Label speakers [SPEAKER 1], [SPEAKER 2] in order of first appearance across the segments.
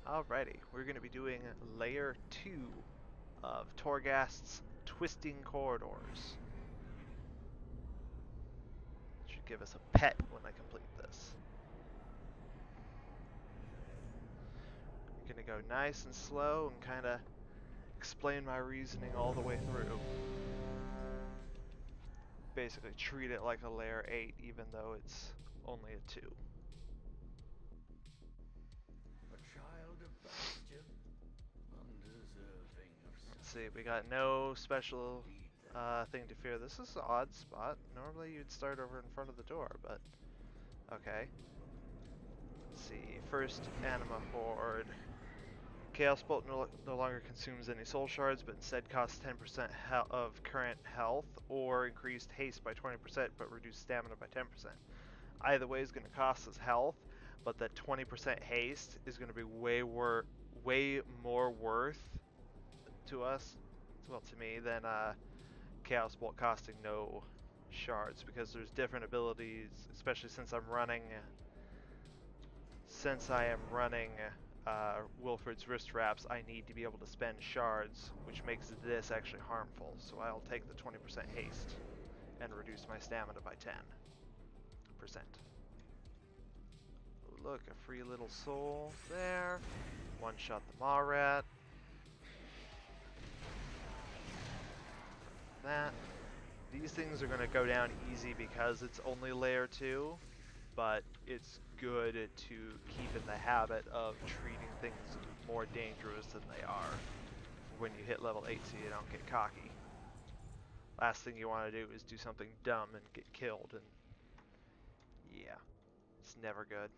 [SPEAKER 1] Alrighty, we're going to be doing Layer 2 of Torghast's Twisting Corridors. Should give us a pet when I complete this. I'm going to go nice and slow and kind of explain my reasoning all the way through. Basically treat it like a Layer 8 even though it's only a 2. Let's see, we got no special thing to fear. This is an odd spot. Normally you'd start over in front of the door, but okay. Let's see, first Anima Horde. Chaos Bolt no longer consumes any soul shards, but instead costs 10% of current health, or increased haste by 20%, but reduced stamina by 10%. Either way is going to cost us health, but that 20% haste is going to be way more worth to us, well, to me, than Chaos Bolt costing no shards, because there's different abilities, especially since I am running Wilfred's Wrist Wraps. I need to be able to spend shards, which makes this actually harmful, so I'll take the 20% haste and reduce my stamina by 10%. Oh, look, a free little soul there. One shot the Maw Rat. That. These things are going to go down easy because it's only Layer 2, but it's good to keep in the habit of treating things more dangerous than they are when you hit level 8 so you don't get cocky. Last thing you want to do is do something dumb and get killed, and yeah, it's never good.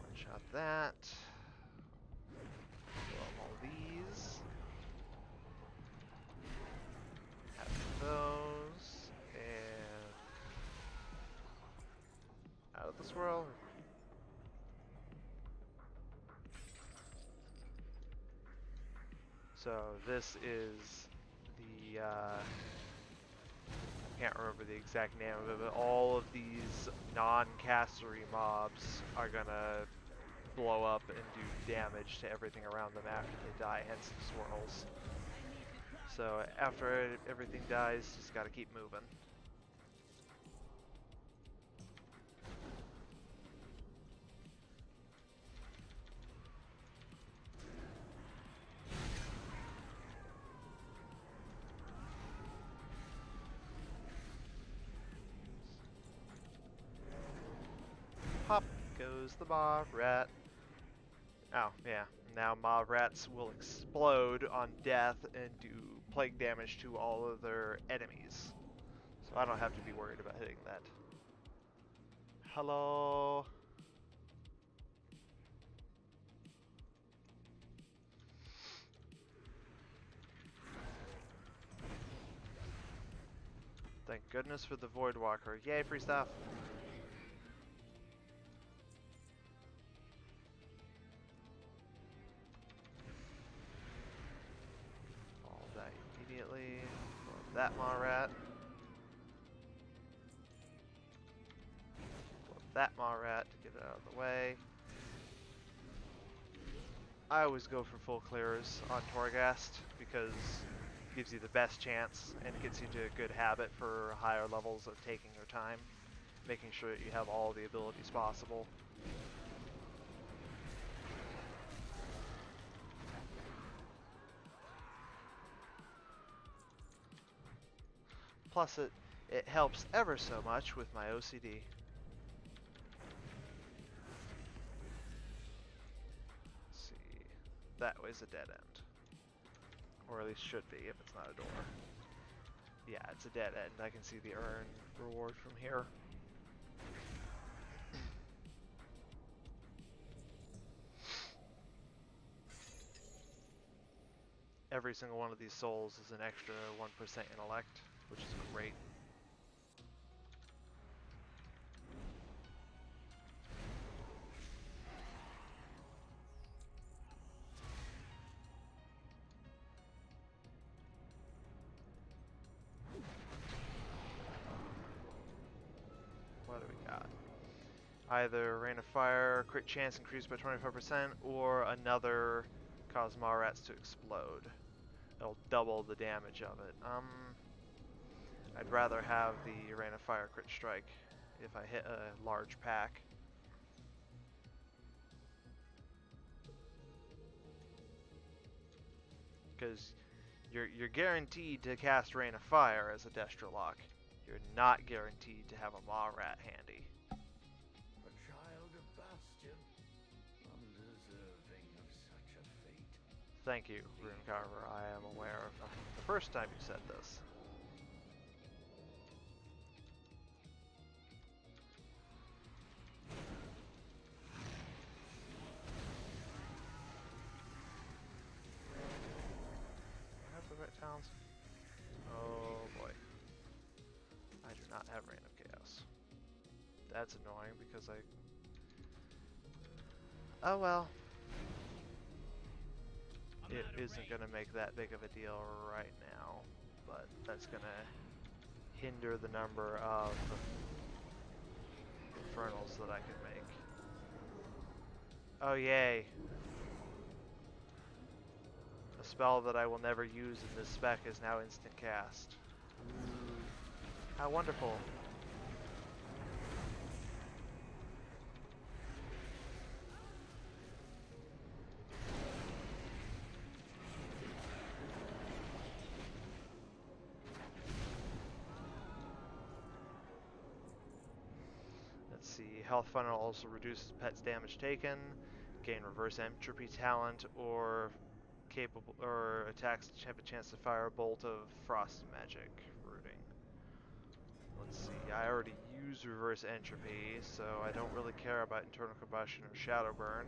[SPEAKER 1] One shot that. Blow up all these. Have those, and out of the swirl. So this is the, I can't remember the exact name of it, but all of these non-castery mobs are gonna blow up and do damage to everything around them after they die, hence the swirls. So after everything dies, just gotta keep moving. Pop goes the Maw Rat. Oh, yeah. Now Maw Rats will explode on death and do plague damage to all of their enemies. So I don't have to be worried about hitting that. Hello? Thank goodness for the Voidwalker. Yay, free stuff! All that immediately. Blow that Maw Rat. Blow that Maw Rat to get it out of the way. I always go for full clears on Torghast because it gives you the best chance and gets you to a good habit for higher levels of taking your time, making sure that you have all the abilities possible. Plus it helps ever so much with my OCD. Let's see, that way's a dead end. Or at least should be if it's not a door. Yeah, it's a dead end. I can see the earn reward from here. Every single one of these souls is an extra 1% intellect, which is great. What do we got? Either Rain of Fire, crit chance increased by 25%, or another cause Marats to explode. It'll double the damage of it. I'd rather have the Rain of Fire crit strike if I hit a large pack. Because you're guaranteed to cast Rain of Fire as a Destrolock. You're not guaranteed to have a Maw-Rat handy.
[SPEAKER 2] A child of Bastion, undeserving of such a fate.
[SPEAKER 1] Thank you, Runecarver. I am aware of the first time you said this. Towns. Oh boy. I do not have Reign of Chaos. That's annoying because oh well. It isn't going to make that big of a deal right now, but that's going to hinder the number of Infernals that I can make. Oh yay. A spell that I will never use in this spec is now instant cast. Ooh, how wonderful. Let's see, Health Funnel also reduces pet's damage taken, gain reverse entropy talent, or attacks have a chance to fire a bolt of frost magic rooting. Let's see, I already use reverse entropy, so I don't really care about internal combustion or shadow burn.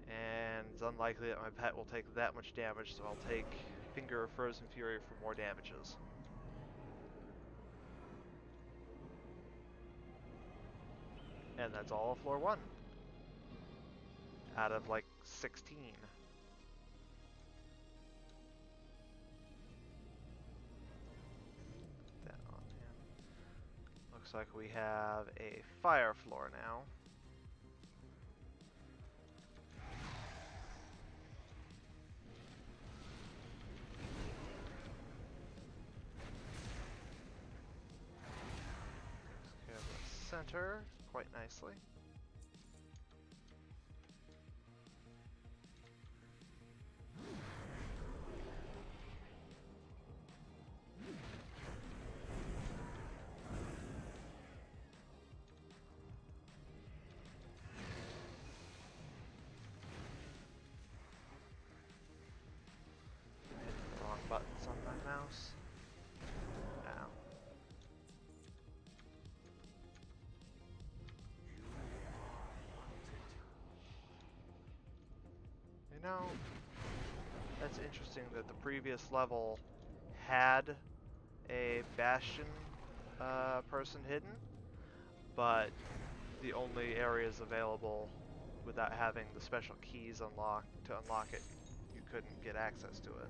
[SPEAKER 1] And it's unlikely that my pet will take that much damage, so I'll take Finger of Frozen Fury for more damages. And that's all of floor 1. Out of like 16. Looks like we have a fire floor now. Takes care of the center quite nicely. Buttons on my mouse. Ow. You know, that's interesting that the previous level had a Bastion person hidden, but the only areas available without having the special keys unlocked to unlock it, you couldn't get access to it.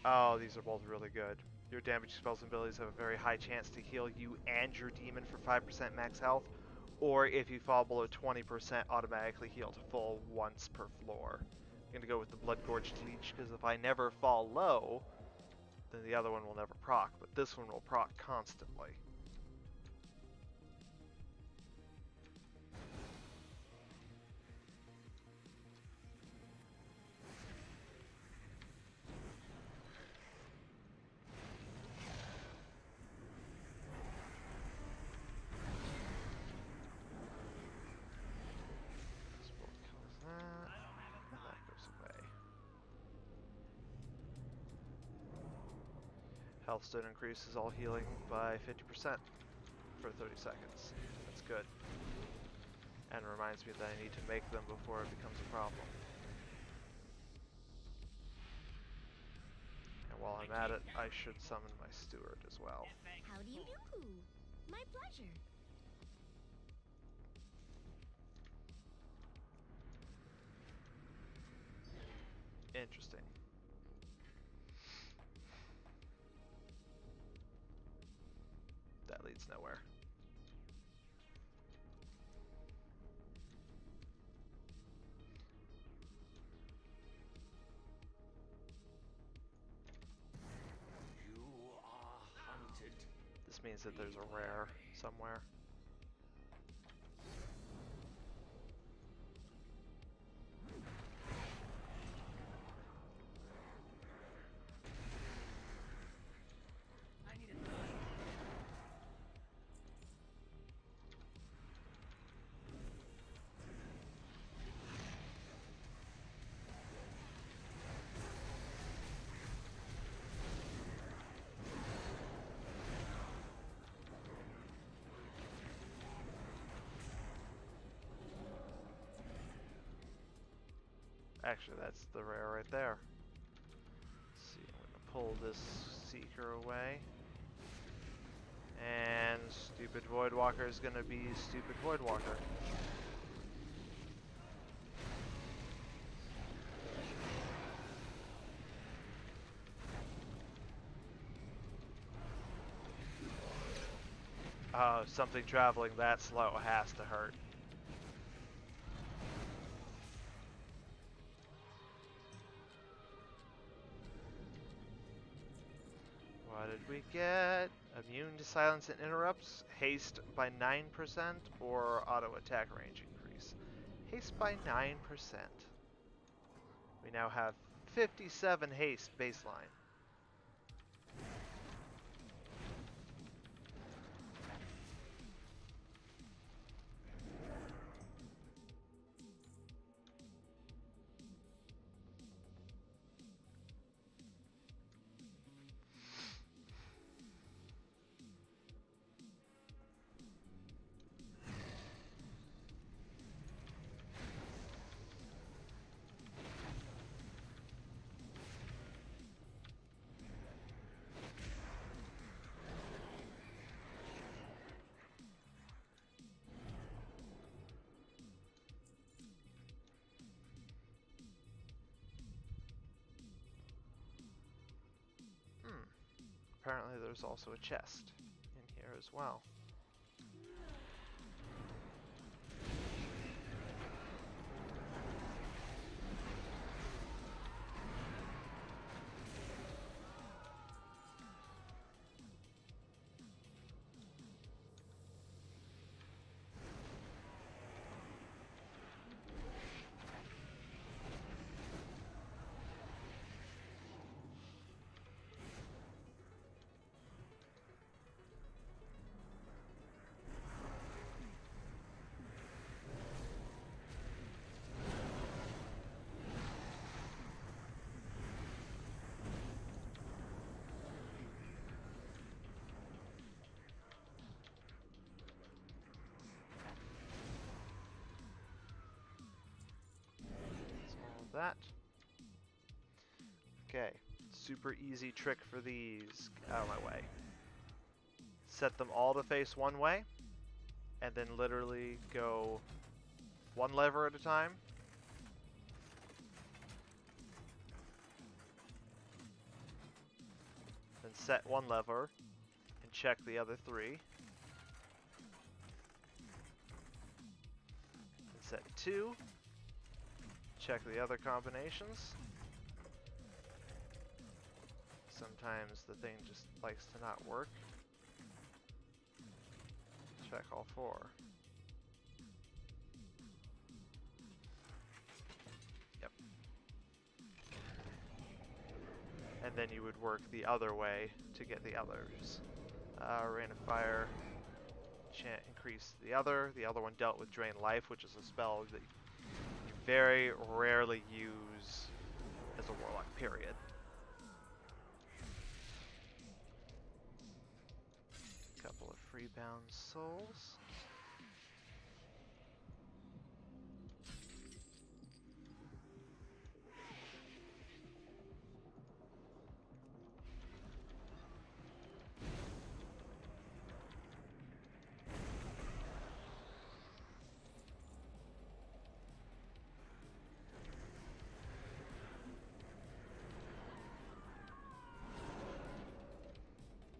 [SPEAKER 1] Oh, these are both really good. Your damage spells and abilities have a very high chance to heal you and your demon for 5% max health, or if you fall below 20%, automatically heal to full once per floor. I'm going to go with the Blood Gorge Leech, because if I never fall low, then the other one will never proc, but this one will proc constantly. Healthstone increases all healing by 50% for 30 seconds. That's good. And reminds me that I need to make them before it becomes a problem. And while I'm at it, I should summon my steward as well.
[SPEAKER 3] How do you do? My pleasure.
[SPEAKER 1] Interesting. That leads nowhere. means that there's a rare somewhere.
[SPEAKER 2] I need a knife.
[SPEAKER 1] Actually, that's the rare right there. Let's see, I'm gonna pull this Seeker away. And stupid Voidwalker is gonna be stupid Voidwalker. Oh, something traveling that slow has to hurt. What did we get? Immune to silence and interrupts, haste by 9%, or auto attack range increase. Haste by 9%. We now have 57 haste baseline. Apparently there's also a chest in here as well. That. Okay, super easy trick for these. Out of my way. Set them all to face one way, and then literally go one lever at a time. Then set one lever and check the other three. And set two. Check the other combinations. Sometimes the thing just likes to not work. Check all four. Yep. And then you would work the other way to get the others. Rain of Fire. Increase the other. The other one dealt with Drain Life, which is a spell that you very rarely use as a Warlock, period. Couple of freebound souls.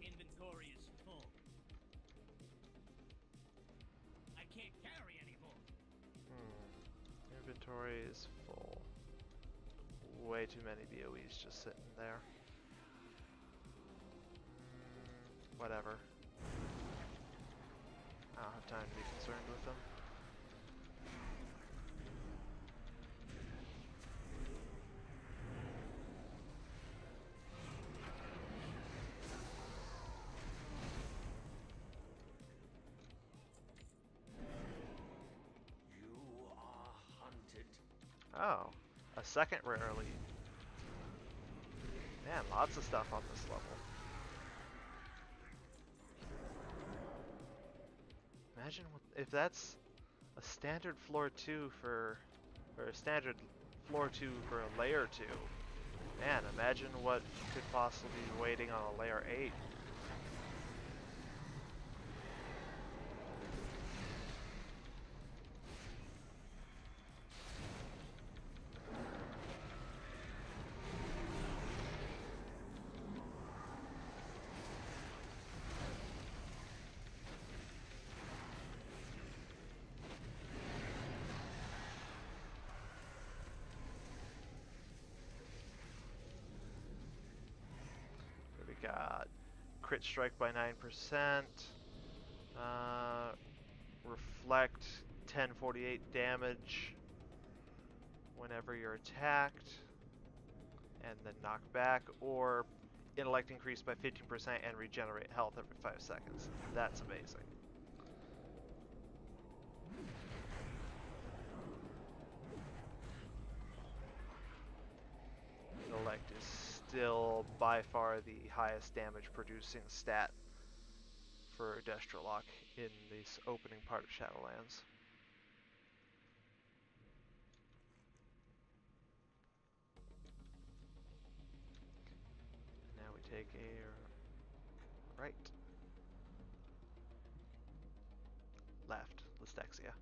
[SPEAKER 2] Inventory is full. I can't carry anymore.
[SPEAKER 1] Inventory is full. Way too many BOEs just sitting there. Whatever. I don't have time to be concerned with them.
[SPEAKER 4] You are hunted.
[SPEAKER 1] Oh, a second rare elite. Man, lots of stuff on this level. Imagine if that's a standard floor 2 for, or a standard floor 2 for a layer 2. Man, imagine what could possibly be waiting on a layer 8. We got crit strike by 9%, reflect 1048 damage whenever you're attacked, and then knock back, or intellect increased by 15% and regenerate health every 5 seconds. That's amazing. Intellect is still by far the highest damage producing stat for Destrolock in this opening part of Shadowlands. Now we take a right, left, Lystexia.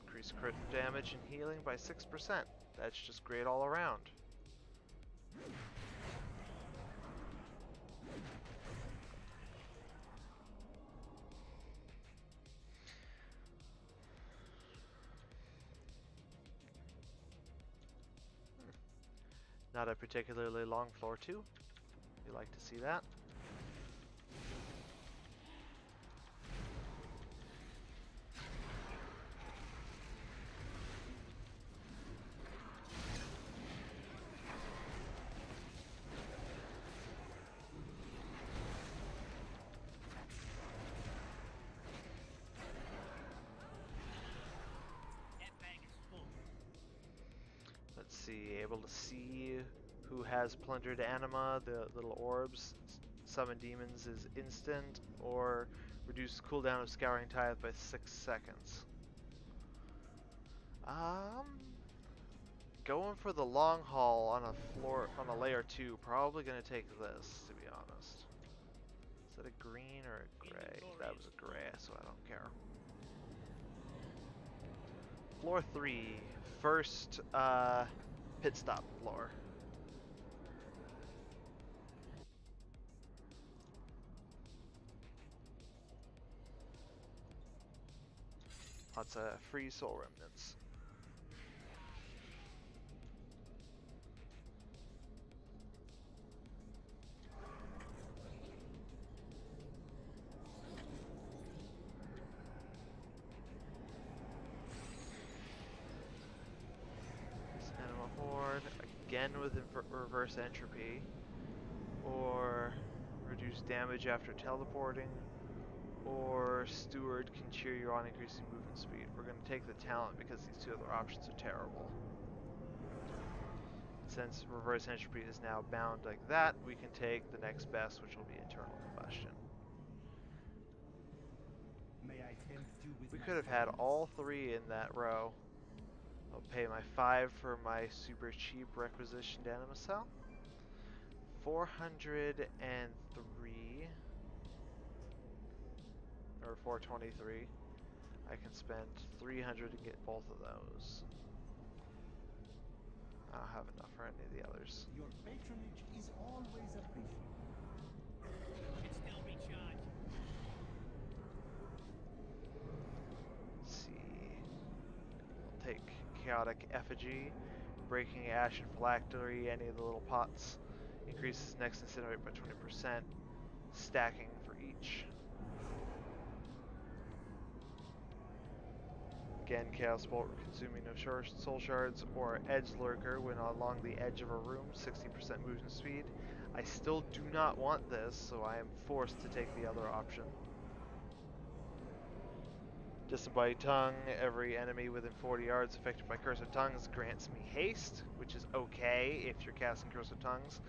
[SPEAKER 1] Increase crit damage and healing by 6%. That's just great all around. Not a particularly long floor 2. You like to see that. Let's see, able to see who has plundered anima, the little orbs. Summon demons is instant, or reduce cooldown of scouring tithe by 6 seconds. Going for the long haul on a layer 2, probably gonna take this, to be honest. Is that a green or a gray? That was a gray, so I don't care. Floor 3, first pit stop floor. Lots of free soul remnants. Anima Horde, again with reverse entropy, or reduce damage after teleporting, or Steward can cheer you on increasing movement speed. We're going to take the talent because these two other options are terrible. Since reverse entropy is now bound like that, we can take the next best, which will be internal combustion.
[SPEAKER 2] May I tempt you with
[SPEAKER 1] We
[SPEAKER 2] my
[SPEAKER 1] could have had all 3 in that row. I'll pay my 5 for my super cheap requisitioned anima cell. 403 or 423. I can spend 300 and get both of those. I don't have enough for any of the others.
[SPEAKER 2] Your patronage is always appreciated.
[SPEAKER 5] It's still recharged.
[SPEAKER 1] Let's see. We'll take Chaotic Effigy, Breaking Ash and Phylactery, any of the little pots. Increases next incinerate by 20%, stacking for each. Again, Chaos Bolt, consuming no soul shards, or Edge Lurker when along the edge of a room, 60% movement speed. I still do not want this, so I am forced to take the other option. Disembodied Tongue, every enemy within 40 yards affected by Curse of Tongues grants me haste, which is okay if you're casting Curse of Tongues.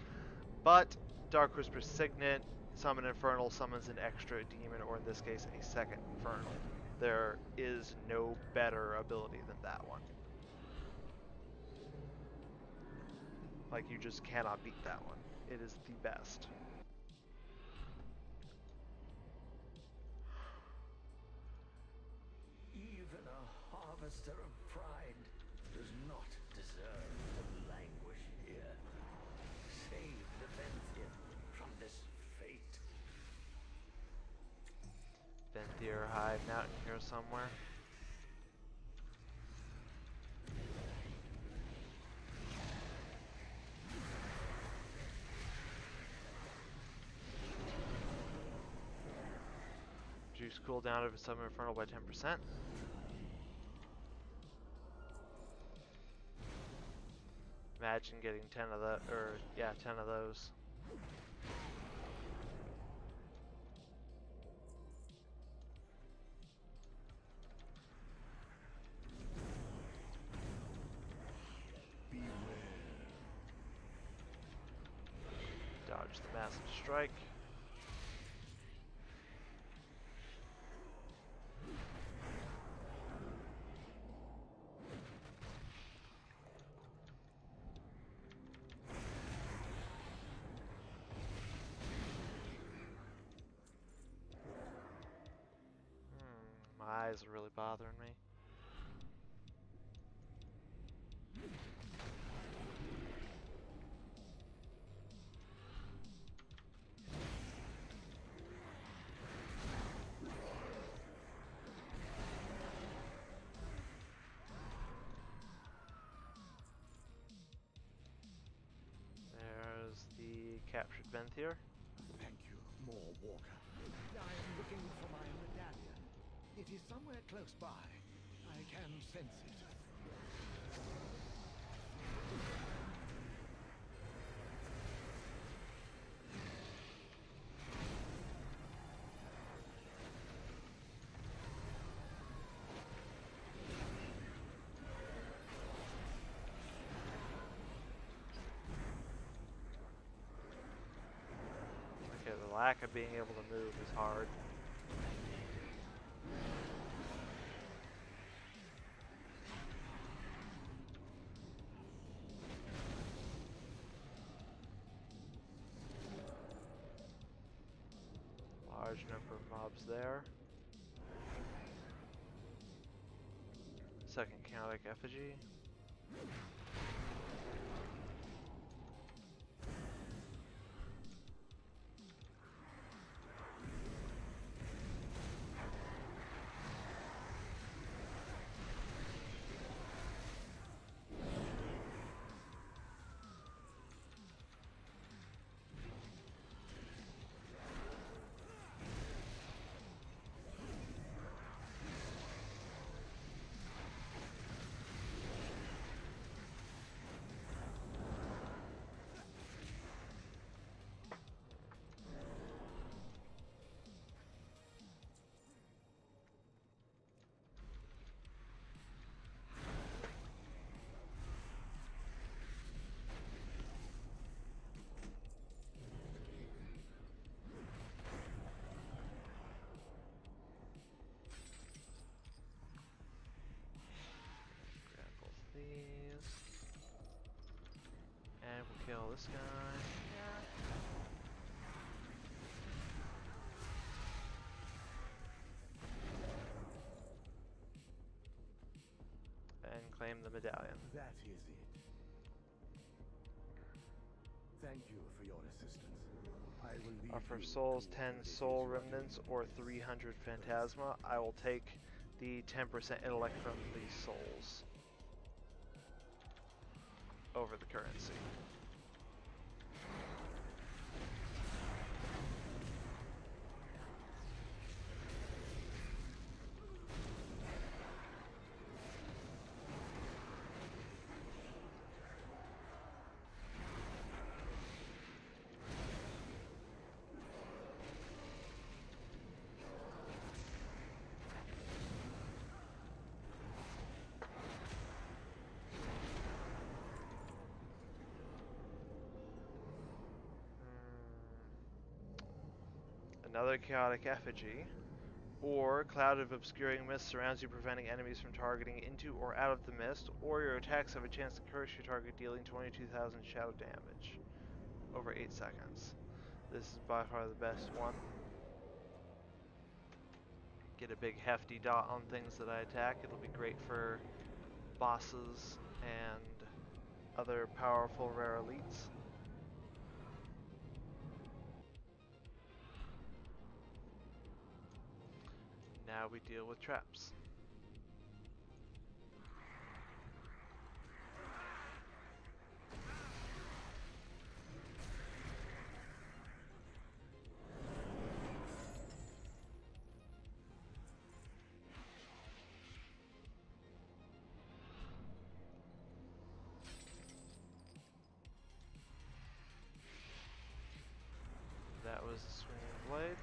[SPEAKER 1] But Dark Whisper's Signet, Summon Infernal summons an extra demon, or in this case, a second Infernal. There is no better ability than that one. Like, you just cannot beat that one. It is the best.
[SPEAKER 4] Even a harvester of pride does not deserve to languish here. Save the Venthyr from this fate.
[SPEAKER 1] Venthyr hiding out in here somewhere. Reduce cooldown of a Summon Infernal by 10%. Imagine getting 10 of the, or yeah, 10 of those. Dodge the Massive Strike. My eyes are really bothering me. There's the captured Venthyr.
[SPEAKER 2] Thank you, more Walker. I am looking for my medallion. It is somewhere close by. I can sense it.
[SPEAKER 1] Okay, the lack of being able to move is hard. Large number of mobs there. Second Chaotic Effigy. And we'll kill this guy. claim the medallion.
[SPEAKER 2] That is it. Thank you for your assistance. I will leave
[SPEAKER 1] Offer
[SPEAKER 2] you
[SPEAKER 1] souls,
[SPEAKER 2] to
[SPEAKER 1] 10
[SPEAKER 2] what it is
[SPEAKER 1] soul
[SPEAKER 2] you are
[SPEAKER 1] remnants,
[SPEAKER 2] doing
[SPEAKER 1] or
[SPEAKER 2] with this
[SPEAKER 1] 300
[SPEAKER 2] person.
[SPEAKER 1] phantasma. I will take the 10% intellect from the souls over the currency. Another chaotic effigy, or cloud of obscuring mist surrounds you, preventing enemies from targeting into or out of the mist, or your attacks have a chance to curse your target, dealing 22,000 shadow damage over 8 seconds. This is by far the best one. Get a big hefty dot on things that I attack. It'll be great for bosses and other powerful rare elites. Now we deal with traps. That was the swinging blade.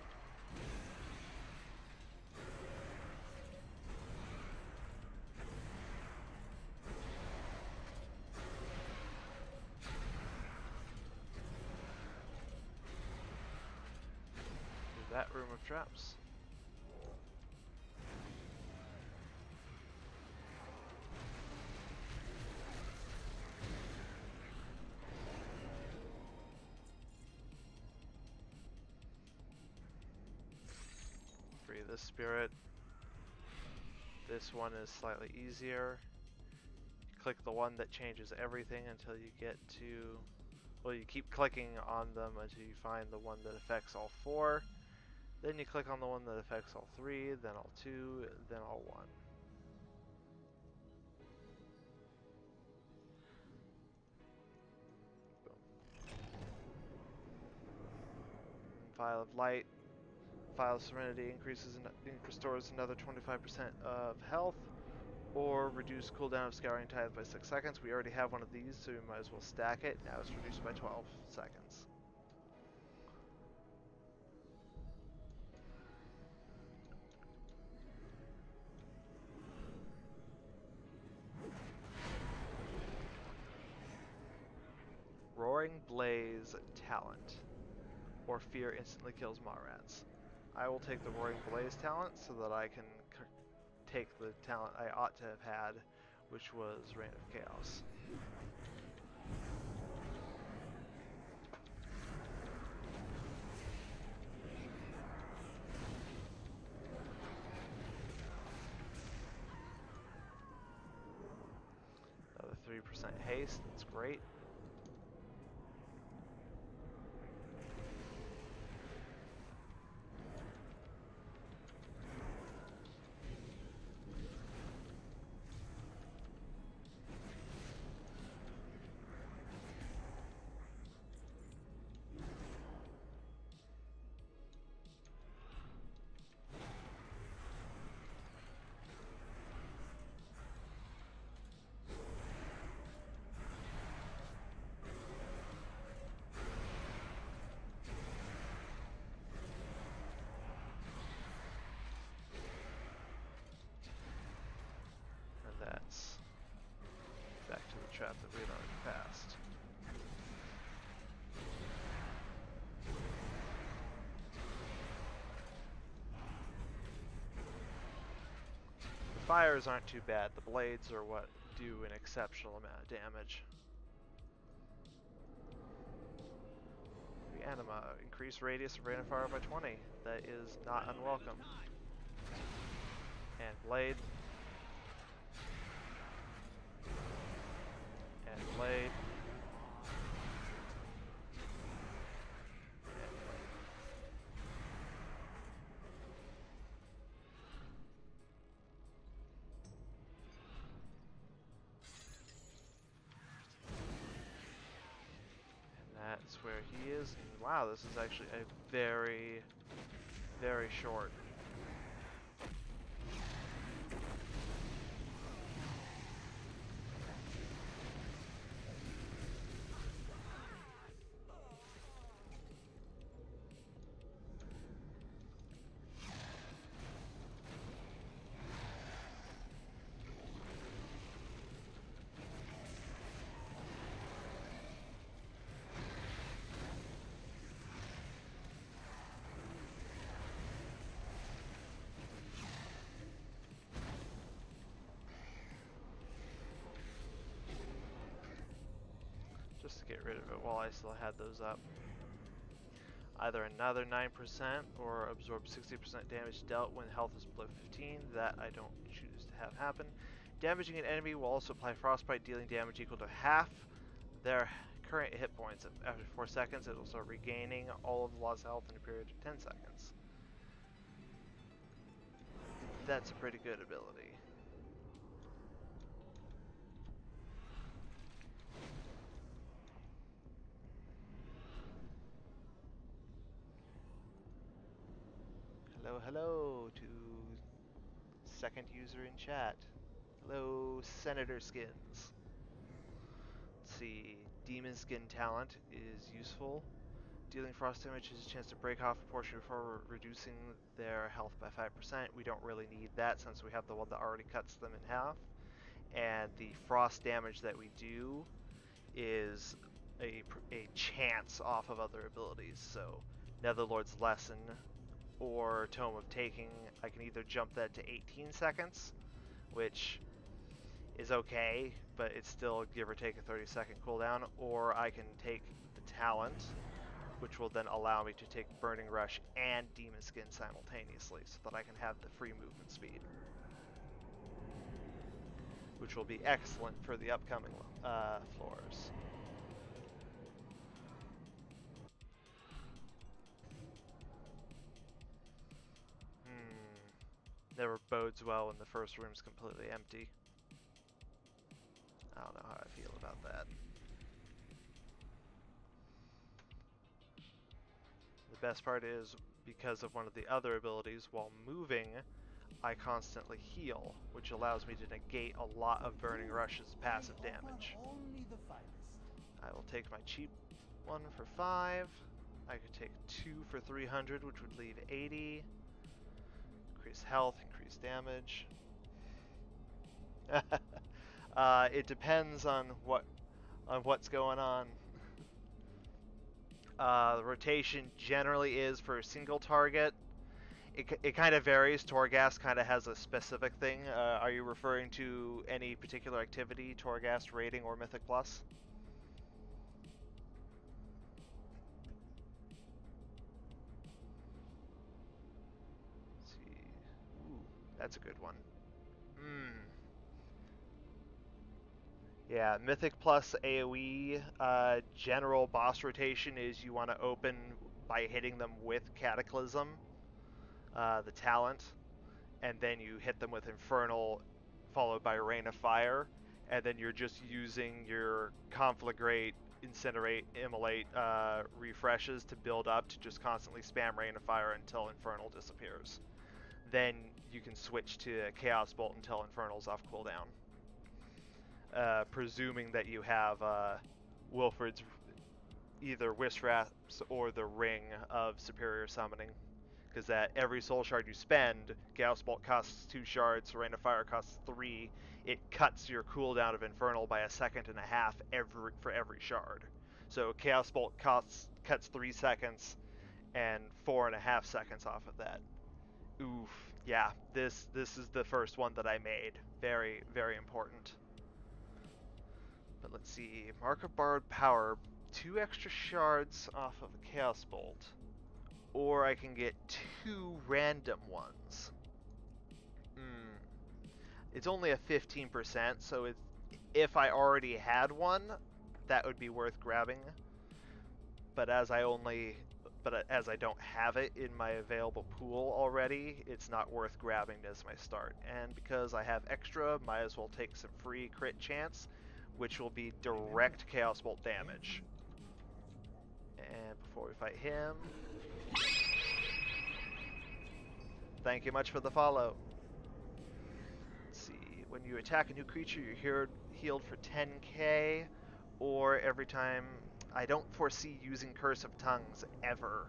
[SPEAKER 1] That room of traps. Free this spirit. This one is slightly easier. Click the one that changes everything until you get to, well, you keep clicking on them until you find the one that affects all 4. Then you click on the one that affects all 3, then all 2, then all 1. Boom. Vial of Light. Vial of Serenity restores another 25% of health, or reduce cooldown of Scouring Tithe by 6 seconds. We already have one of these, so we might as well stack it. Now it's reduced by 12 seconds. Roaring Blaze talent, or fear instantly kills Marats. I will take the Roaring Blaze talent so that I can take the talent I ought to have had, which was Reign of Chaos. Another 3% haste, that's great. That's back to the trap that we had already passed. The fires aren't too bad. The blades are what do an exceptional amount of damage. The Anima, increase radius of rain of fire by 20. That is not unwelcome. And blade. Blade. That's where he is, and wow, this is actually a very, very short. Just to get rid of it while I still had those up. Either another 9% or absorb 60% damage dealt when health is below 15. That I don't choose to have happen. Damaging an enemy will also apply frostbite, dealing damage equal to half their current hit points. After 4 seconds, it will start regaining all of the lost health in a period of 10 seconds. That's a pretty good ability. Hello, hello to second user in chat. Hello, Senator Skins. Let's see, Demon Skin talent is useful. Dealing frost damage is a chance to break off a portion before reducing their health by 5%. We don't really need that since we have the one that already cuts them in half. And the frost damage that we do is a chance off of other abilities. So Netherlord's Lesson or Tome of Taking, I can either jump that to 18 seconds, which is okay, but it's still give or take a 30-second cooldown, or I can take the talent, which will then allow me to take Burning Rush and Demon Skin simultaneously, so that I can have the free movement speed, which will be excellent for the upcoming floors. Never bodes well when the first room's completely empty. I don't know how I feel about that. The best part is, because of one of the other abilities, while moving, I constantly heal, which allows me to negate a lot of Burning Rush's passive damage. I will take my cheap one for 5. I could take 2 for 300, which would leave 80. Increase health, increase damage. It depends on what's going on. The rotation generally is for a single target. It kind of varies. Torghast kind of has a specific thing. Are you referring to any particular activity, Torghast, rating, or Mythic Plus? Let's see. Ooh, that's a good one. Yeah, Mythic Plus AoE general boss rotation is you want to open by hitting them with Cataclysm, the talent, and then you hit them with Infernal, followed by Rain of Fire, and then you're just using your Conflagrate, Incinerate, Immolate refreshes to build up to just constantly spam Rain of Fire until Infernal disappears. Then you can switch to Chaos Bolt until Infernal's off cooldown. Presuming that you have Wilfred's either Wisraths or the Ring of Superior Summoning, because that every soul shard you spend, Chaos Bolt costs 2 shards, Rain of Fire costs 3. It cuts your cooldown of Infernal by 1.5 seconds for every shard. So Chaos Bolt cuts 3 seconds and 4.5 seconds off of that. Oof, yeah, this is the first one that I made. Very, very important. But let's see, Mark of Borrowed Power, 2 extra shards off of a Chaos Bolt, or I can get 2 random ones. It's only a 15%, so if I already had one, that would be worth grabbing. But as I don't have it in my available pool already, it's not worth grabbing as my start. And because I have extra, might as well take some free crit chance, which will be direct Chaos Bolt damage. And before we fight him, thank you much for the follow. Let's see, when you attack a new creature, you're healed for 10k, or every time. I don't foresee using Curse of Tongues ever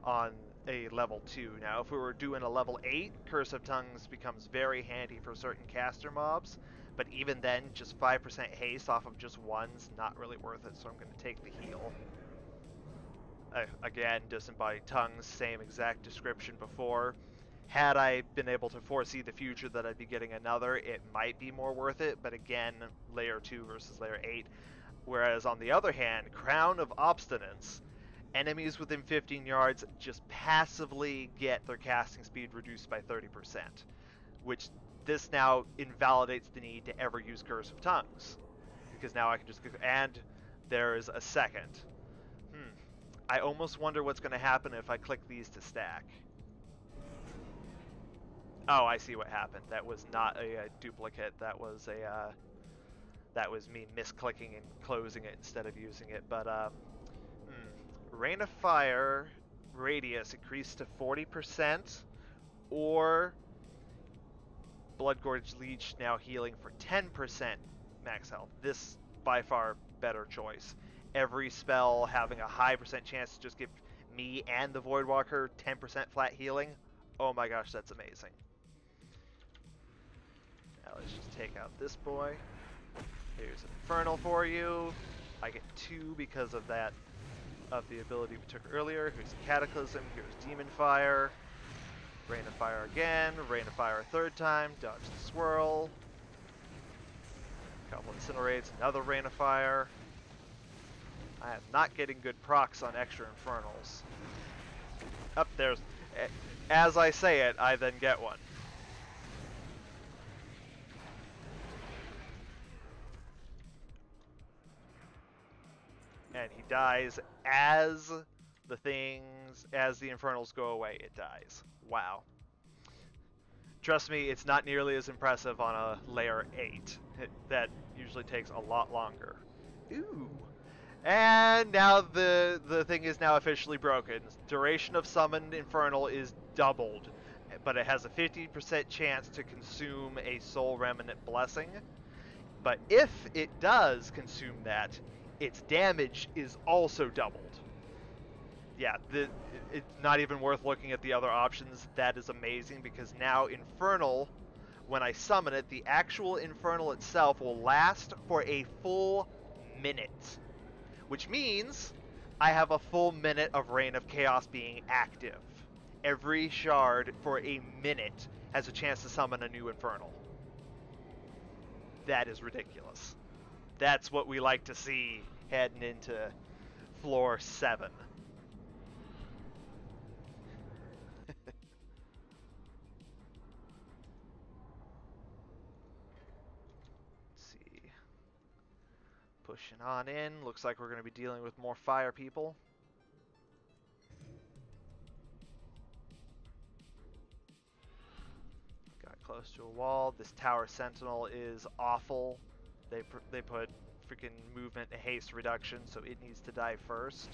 [SPEAKER 1] on a level 2. Now, if we were doing a level 8, Curse of Tongues becomes very handy for certain caster mobs, but even then, just 5% haste off of just one's not really worth it, so I'm going to take the heal. Again, Disembodied Tongues, same exact description before. Had I been able to foresee the future that I'd be getting another, it might be more worth it, but again, layer 2 versus layer 8. Whereas on the other hand, Crown of Obstinance, enemies within 15 yards just passively get their casting speed reduced by 30%, which this now invalidates the need to ever use Curse of Tongues, because now I can just go, and there's a second. I almost wonder what's going to happen if I click these to stack. Oh, I see what happened. That was not a duplicate. That was me misclicking and closing it instead of using it. But Rain of Fire radius increased to 40%, or Bloodgorge Leech now healing for 10% max health. This by far better choice. Every spell having a high percent chance to just give me and the Voidwalker 10% flat healing. Oh my gosh, that's amazing. Now let's just take out this boy. Here's an Infernal for you. I get 2 because of that, of the ability we took earlier. Here's Cataclysm, here's Demon Fire. Rain of Fire again, Rain of Fire a third time, dodge the swirl. Couple Incinerates, another Rain of Fire. I am not getting good procs on extra Infernals. Up there's, as I say it, I then get one. And he dies as the Infernals go away, it dies. Wow. Trust me, it's not nearly as impressive on a layer 8. That usually takes a lot longer. Ooh. And now the thing is now officially broken. Duration of summoned Infernal is doubled, but it has a 50% chance to consume a Soul Remnant Blessing. But if it does consume that, its damage is also doubled. Yeah, it's not even worth looking at the other options. That is amazing, because now Infernal, when I summon it, the actual Infernal itself will last for a full minute. Which means I have a full minute of Reign of Chaos being active. Every shard for a minute has a chance to summon a new Infernal. That is ridiculous. That's what we like to see heading into floor 7. Pushing on in. Looks like we're going to be dealing with more fire people. Got close to a wall. This tower sentinel is awful. They put freaking movement and haste reduction, so it needs to die first.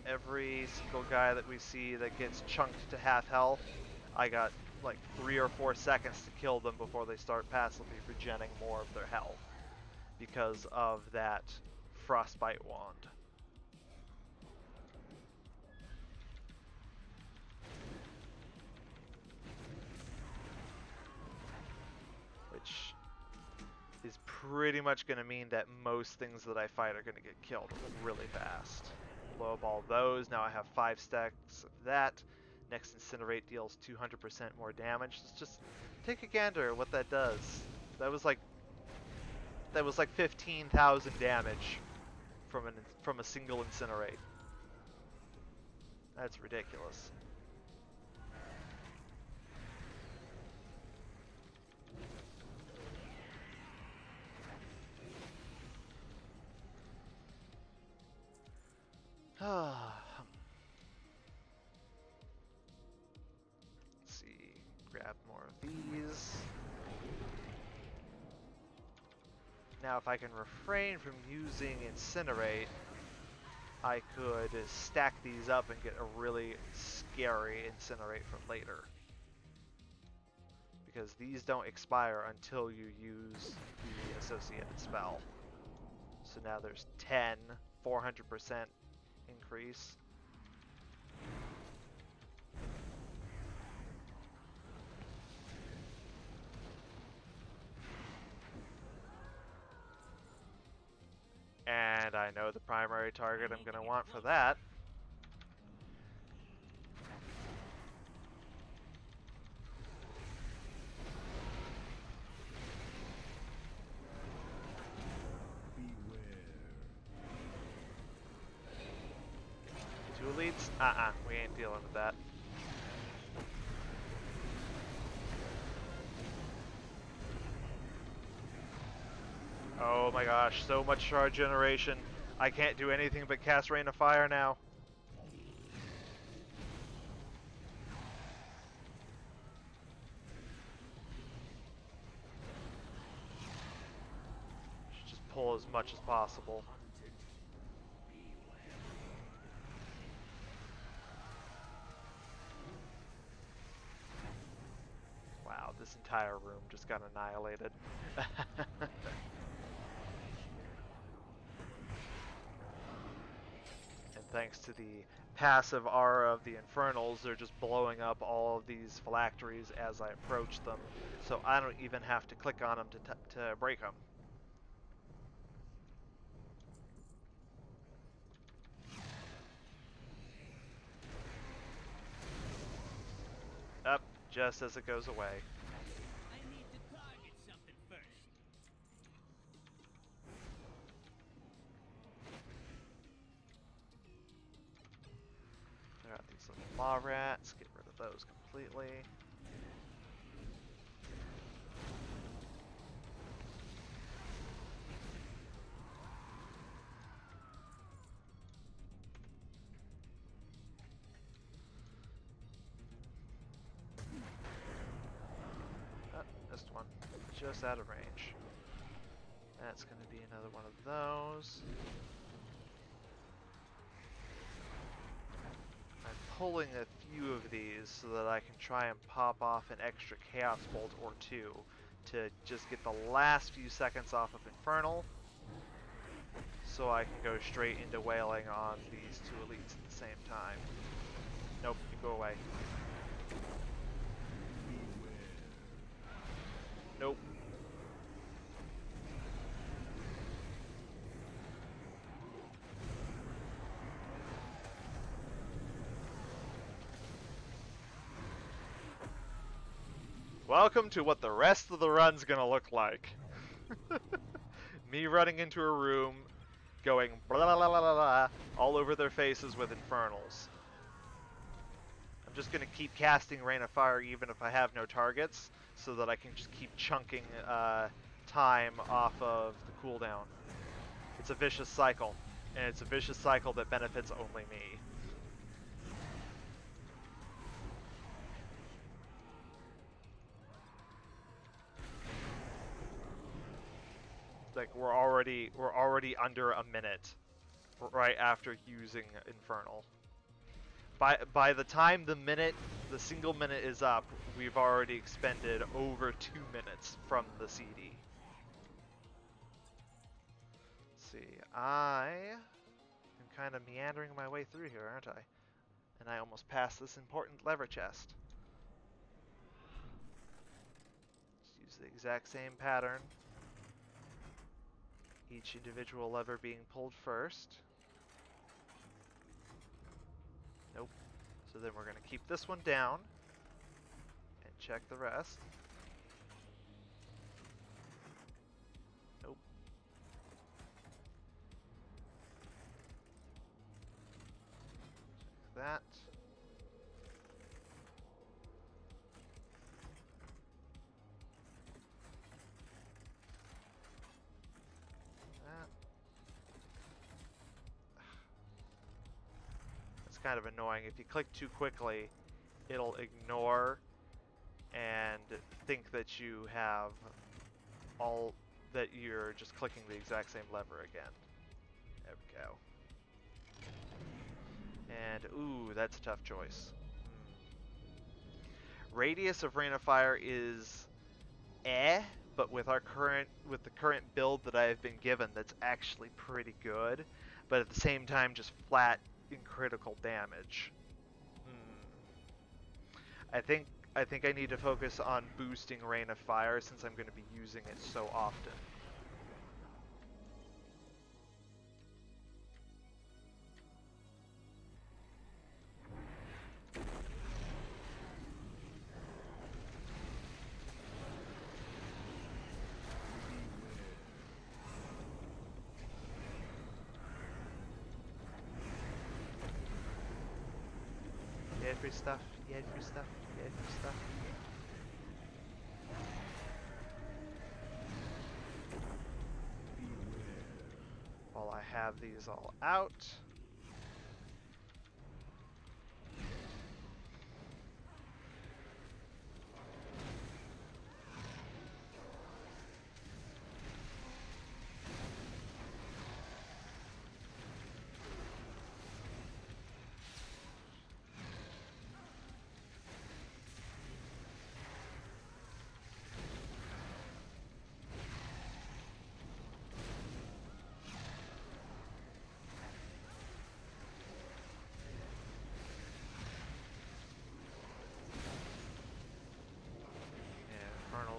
[SPEAKER 1] Every single guy that we see that gets chunked to half health, I got like 3 or 4 seconds to kill them before they start passively regenning more of their health because of that Frostbite Wand. Which is pretty much going to mean that most things that I fight are going to get killed really fast. Blow up all those. Now I have 5 stacks of that. Next Incinerate deals 200% more damage. Let's just take a gander at what that does. That was like 15,000 damage from a single Incinerate. That's ridiculous. with these. Now if I can refrain from using Incinerate, I could stack these up and get a really scary Incinerate for later. Because these don't expire until you use the associated spell. So now there's 10, 400% increase. And I know the primary target I'm going to want for that. Two elites? We ain't dealing with that. Oh my gosh, so much charge generation. I can't do anything but cast Rain of Fire now. Should just pull as much as possible. Wow, this entire room just got annihilated. And thanks to the passive aura of the Infernals, they're just blowing up all of these phylacteries as I approach them, so I don't even have to click on them to break them. Up, just as it goes away.
[SPEAKER 5] I need to target something first.
[SPEAKER 1] There are these little maw rats, get rid of those completely. Oh, missed one. Just out of range. That's going to be another one of those. I'm pulling a few of these so that I can try and pop off an extra Chaos Bolt or two to just get the last few seconds off of Infernal, so I can go straight into wailing on these two elites at the same time. Nope, you go away. Nope. Welcome to what the rest of the run's gonna look like. Me running into a room, going blah blah blah blah blah all over their faces with Infernals. I'm just gonna keep casting Rain of Fire even if I have no targets, so that I can just keep chunking time off of the cooldown. It's a vicious cycle, and it's a vicious cycle that benefits only me. Like we're already under a minute right after using Infernal. By the time the single minute is up, we've already expended over 2 minutes from the CD. Let's see, I am kind of meandering my way through here, aren't I? And I almost passed this important lever chest. Just use the exact same pattern. Each individual lever being pulled first. Nope. So then we're going to keep this one down and check the rest. Nope. Check that. Kind of annoying. If you click too quickly, it'll ignore and think that you have all that you're just clicking the exact same lever again. There we go. And ooh, that's a tough choice. Radius of Rain of Fire is but with the current build that I have been given, that's actually pretty good. But at the same time, just flat in critical damage. I think I need to focus on boosting Rain of Fire since I'm going to be using it so often. Get free stuff, get free stuff, get free stuff. While I have these all out.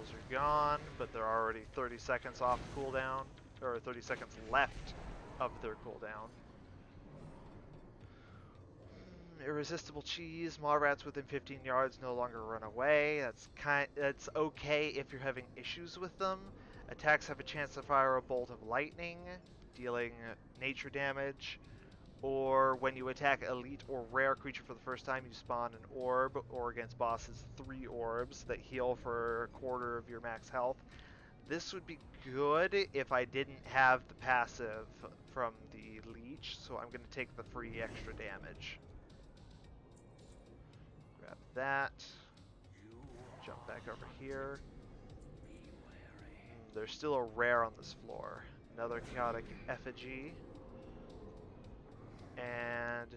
[SPEAKER 1] Are gone, but they're already 30 seconds off cooldown, or 30 seconds left of their cooldown. Irresistible cheese. Maw rats within 15 yards no longer run away. That's okay if you're having issues with them. Attacks have a chance to fire a bolt of lightning, dealing nature damage. Or when you attack elite or rare creature for the first time, you spawn an orb, or against bosses, 3 orbs that heal for a quarter of your max health. This would be good if I didn't have the passive from the leech, so I'm going to take the free extra damage. Grab that. Jump back over here. There's still a rare on this floor. Another chaotic effigy. And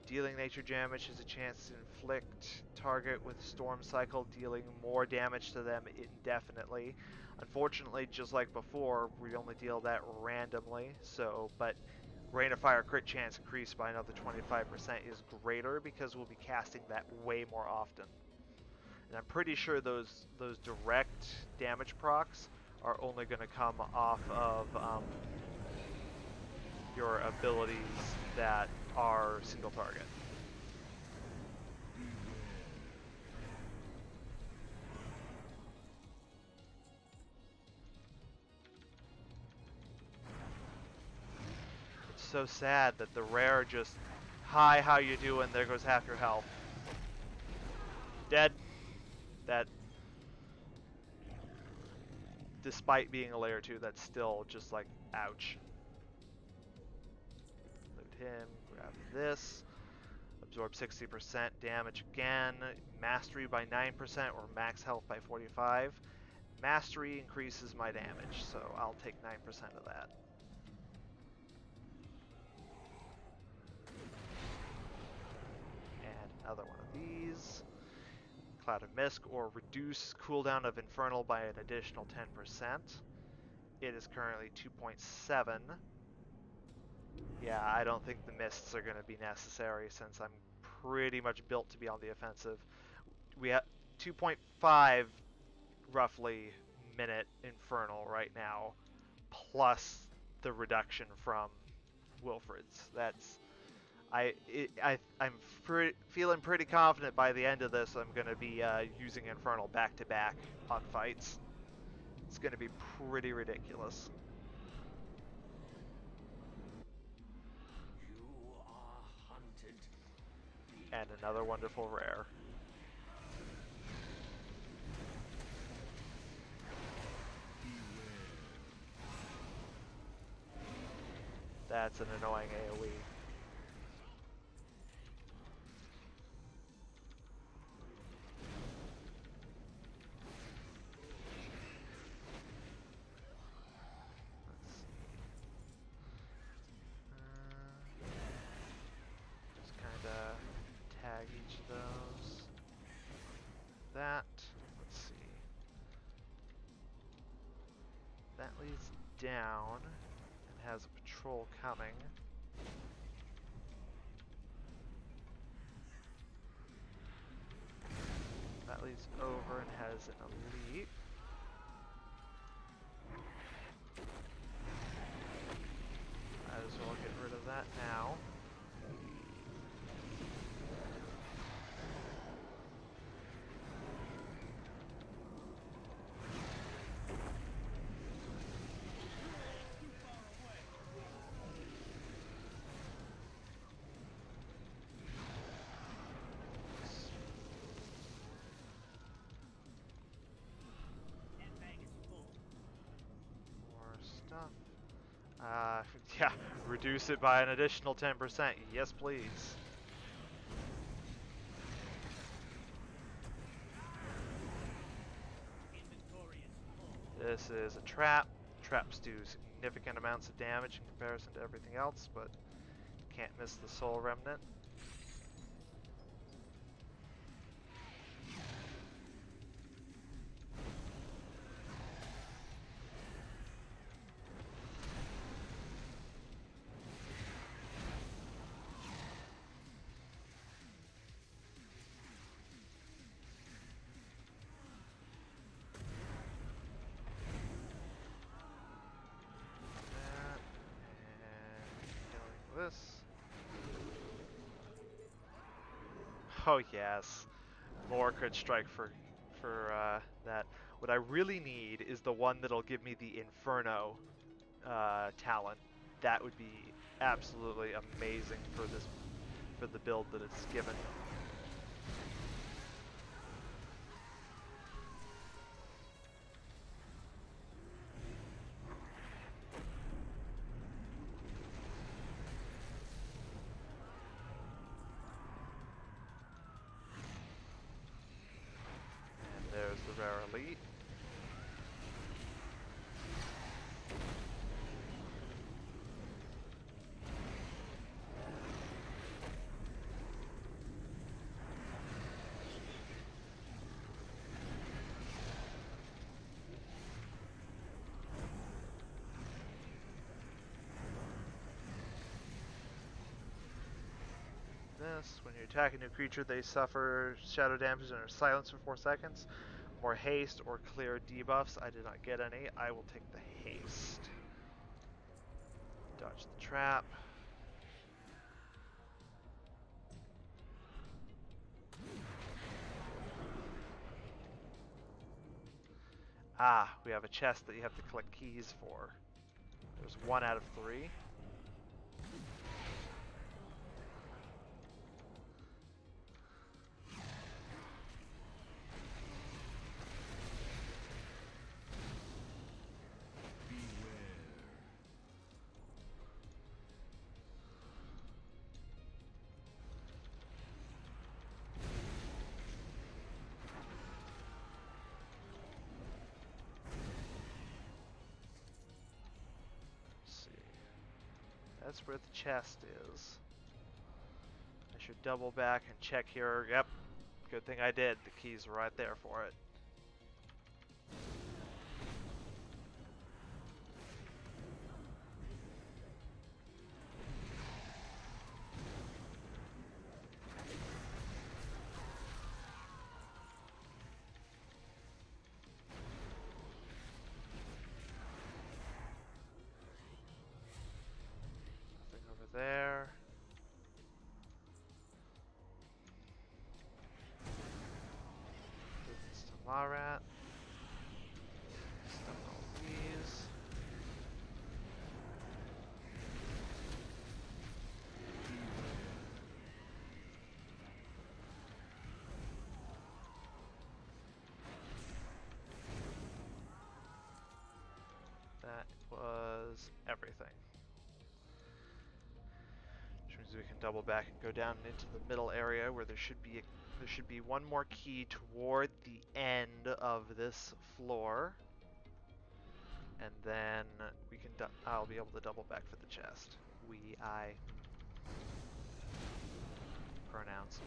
[SPEAKER 1] dealing nature damage has a chance to inflict target with Storm Cycle, dealing more damage to them indefinitely. Unfortunately, just like before, we only deal that randomly, but Rain of Fire crit chance increased by another 25% is greater because we'll be casting that way more often. And I'm pretty sure those direct damage procs are only going to come off of your abilities that are single target. It's so sad that the rare just, hi, how you doing? There goes half your health. Dead. That, despite being a layer 2, that's still just like, ouch. Him, grab this, absorb 60% damage again, mastery by 9% or max health by 45. Mastery increases my damage, so I'll take 9% of that. And another one of these. Cloud of Mist, or reduce cooldown of Infernal by an additional 10%. It is currently 2.7. Yeah, I don't think the mists are going to be necessary since I'm pretty much built to be on the offensive. We have 2.5 roughly minute Infernal right now, plus the reduction from Wilfred's. That's I'm feeling pretty confident by the end of this I'm going to be using Infernal back to back on fights. It's going to be pretty ridiculous. And another wonderful rare. That's an annoying AoE. That leads down and has a patrol coming. That leads over and has an elite. Might as well get rid of that now. Yeah, reduce it by an additional 10%. Yes, please. This is a trap. Traps do significant amounts of damage in comparison to everything else, but can't miss the soul remnant. This. Oh yes, more crit strike for that. What I really need is the one that'll give me the Inferno talent. That would be absolutely amazing for the build that it's given. There's the rare elite. When you attack a new creature, they suffer shadow damage and are silenced for 4 seconds. More haste or clear debuffs. I did not get any. I will take the haste. Dodge the trap. Ah, we have a chest that you have to collect keys for. There's 1 out of 3. That's where the chest is. I should double back and check here. Yep, good thing I did. The keys are right there for it. There. It's to Marat. Stop all these. That was everything. We can double back and go down into the middle area where there should be one more key toward the end of this floor, and then we can I'll be able to double back for the chest. I pronounce.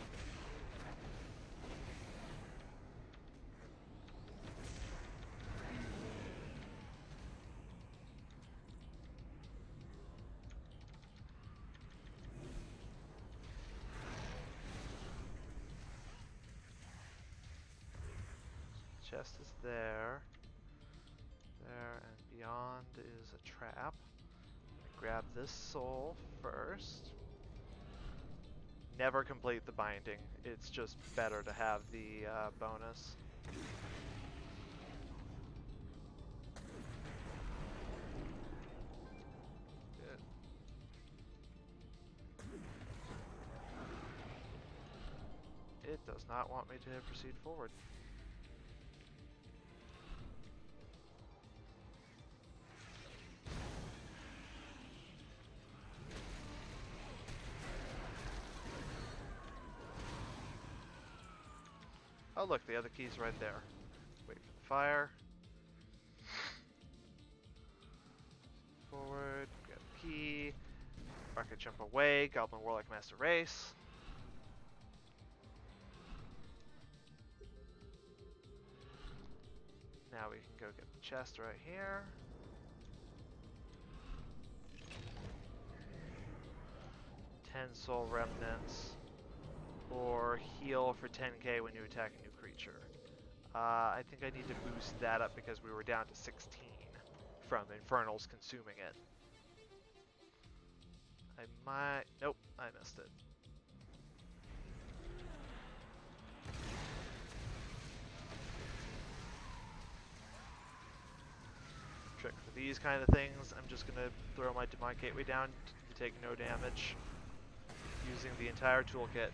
[SPEAKER 1] Chest is there. There, and beyond is a trap. Grab this soul first. Never complete the binding. It's just better to have the bonus. Good. It does not want me to proceed forward. Oh look, the other key's right there. Wait for the fire. Forward, grab the key. Rocket jump away, Goblin Warlock Master Race. Now we can go get the chest right here. Ten soul remnants. Or heal for 10k when you attack a new creature. I think I need to boost that up because we were down to 16 from Infernals consuming it. I might... Nope, I missed it. Trick for these kind of things, I'm just going to throw my Demon Gateway down to take no damage using the entire toolkit.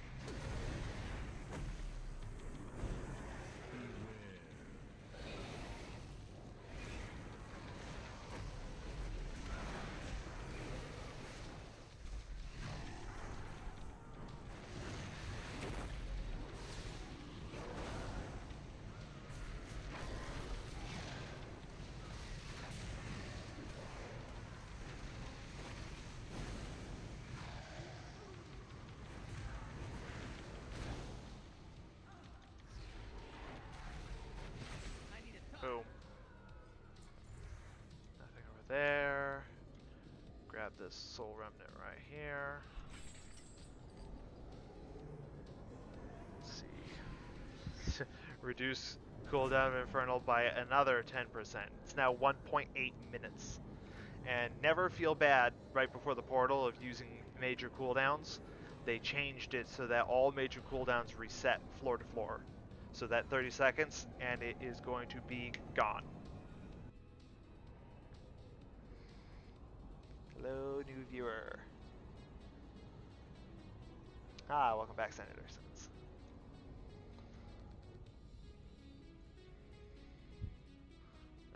[SPEAKER 1] Boom. Nothing over there. Grab this soul remnant right here. Let's see. Reduce cooldown of Infernal by another 10%. It's now 1.8 minutes. And never feel bad right before the portal of using major cooldowns. They changed it so that all major cooldowns reset floor to floor. So that 30 seconds, and it is going to be gone. Hello, new viewer. Ah, welcome back, Senator Simmons.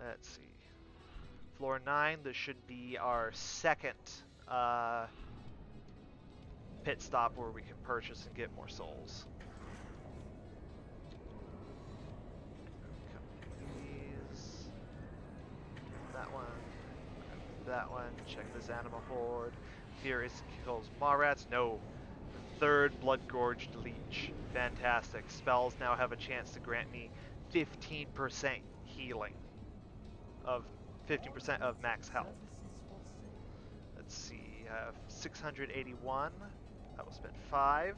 [SPEAKER 1] Let's see. Floor 9, this should be our second pit stop where we can purchase and get more souls. That one, that one, check this animal horde. Furious kills Mawrats. No. Third Blood Gorged Leech. Fantastic. Spells now have a chance to grant me 15% healing. Of 15% of max health. Let's see, I have 681. I will spend 5.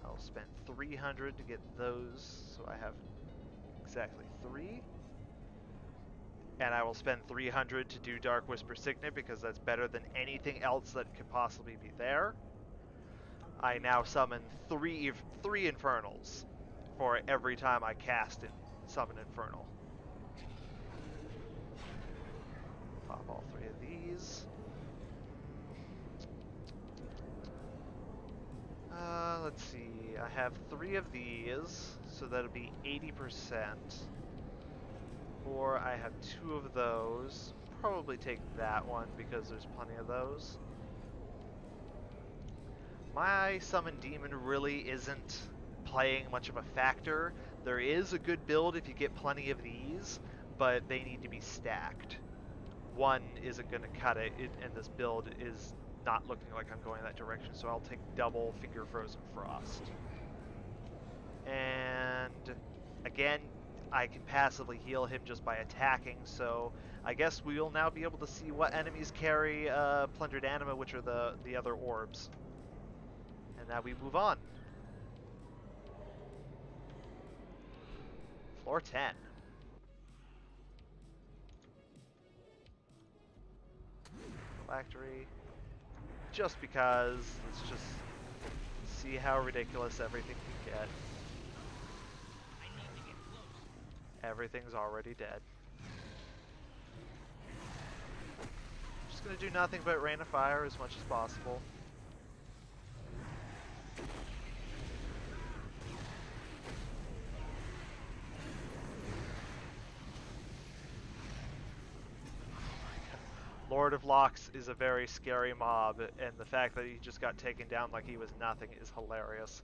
[SPEAKER 1] I'll spend 300 to get those, so I have exactly 3. And I will spend 300 to do Dark Whisper Signet because that's better than anything else that could possibly be there. I now summon three Infernals for every time I cast and summon Infernal. Pop all 3 of these. Let's see, I have 3 of these, so that'll be 80%. Or I have 2 of those. Probably take that one because there's plenty of those. My Summon Demon really isn't playing much of a factor. There is a good build if you get plenty of these, but they need to be stacked. One isn't going to cut it, and this build is not looking like I'm going that direction, so I'll take double Finger Frozen Frost. And again, I can passively heal him just by attacking, so I guess we'll now be able to see what enemies carry Plundered Anima, which are the other orbs. And now we move on. Floor 10. Phylactery. Just because, let's just see how ridiculous everything can get.
[SPEAKER 5] I need to get close.
[SPEAKER 1] Everything's already dead. Just gonna do nothing but rain of fire as much as possible. Lord of Locks is a very scary mob, and the fact that he just got taken down like he was nothing is hilarious.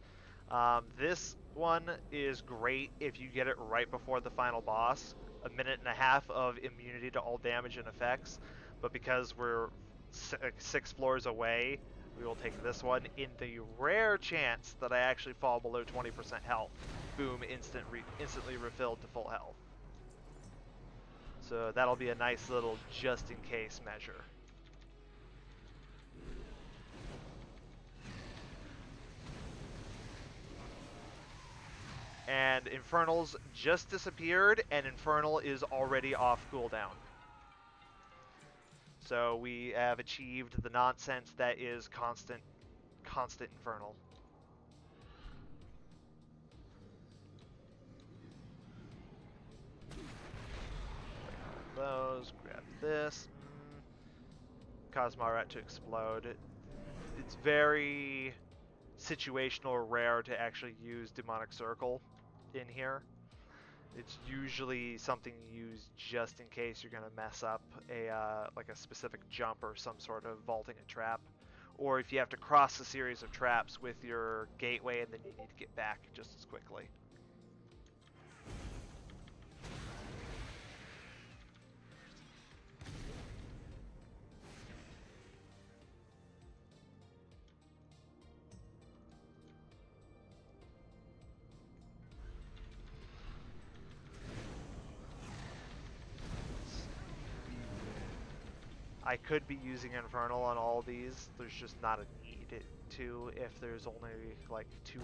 [SPEAKER 1] This one is great if you get it right before the final boss. 1.5 minutes of immunity to all damage and effects, but because we're 6 floors away, we will take this one in the rare chance that I actually fall below 20% health. Boom, instantly refilled to full health. So that'll be a nice little just-in-case measure. And Infernal's just disappeared, and Infernal is already off cooldown. So we have achieved the nonsense that is constant Infernal. Those, grab this. Cause Marat to explode. It's very situational or rare to actually use Demonic Circle in here. It's usually something you use just in case you're gonna mess up like a specific jump or some sort of vaulting a trap, or if you have to cross a series of traps with your gateway and then you need to get back just as quickly. I could be using Infernal on all these. There's just not a need to if there's only like 2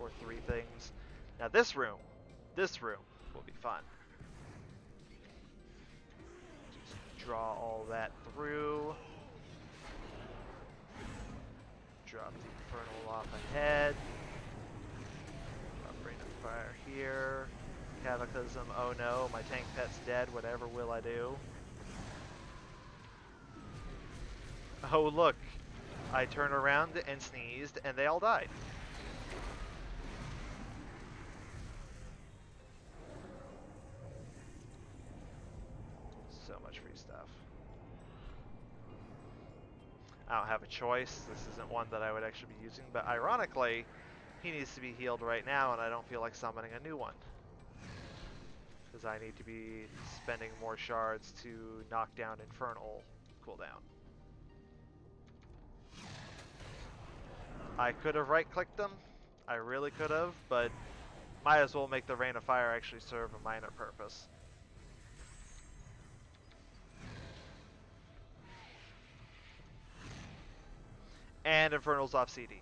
[SPEAKER 1] or 3 things. Now this room will be fun. Just draw all that through. Drop the Infernal off ahead. Drop Rain of Fire here. Cataclysm, oh no, my tank pet's dead, whatever will I do? Oh look, I turned around and sneezed and they all died. So much free stuff. I don't have a choice. This isn't one that I would actually be using, but ironically, he needs to be healed right now and I don't feel like summoning a new one. Because I need to be spending more shards to knock down Infernal cooldown. I could have right-clicked them, I really could have, but might as well make the Rain of Fire actually serve a minor purpose. And Infernal's off CD.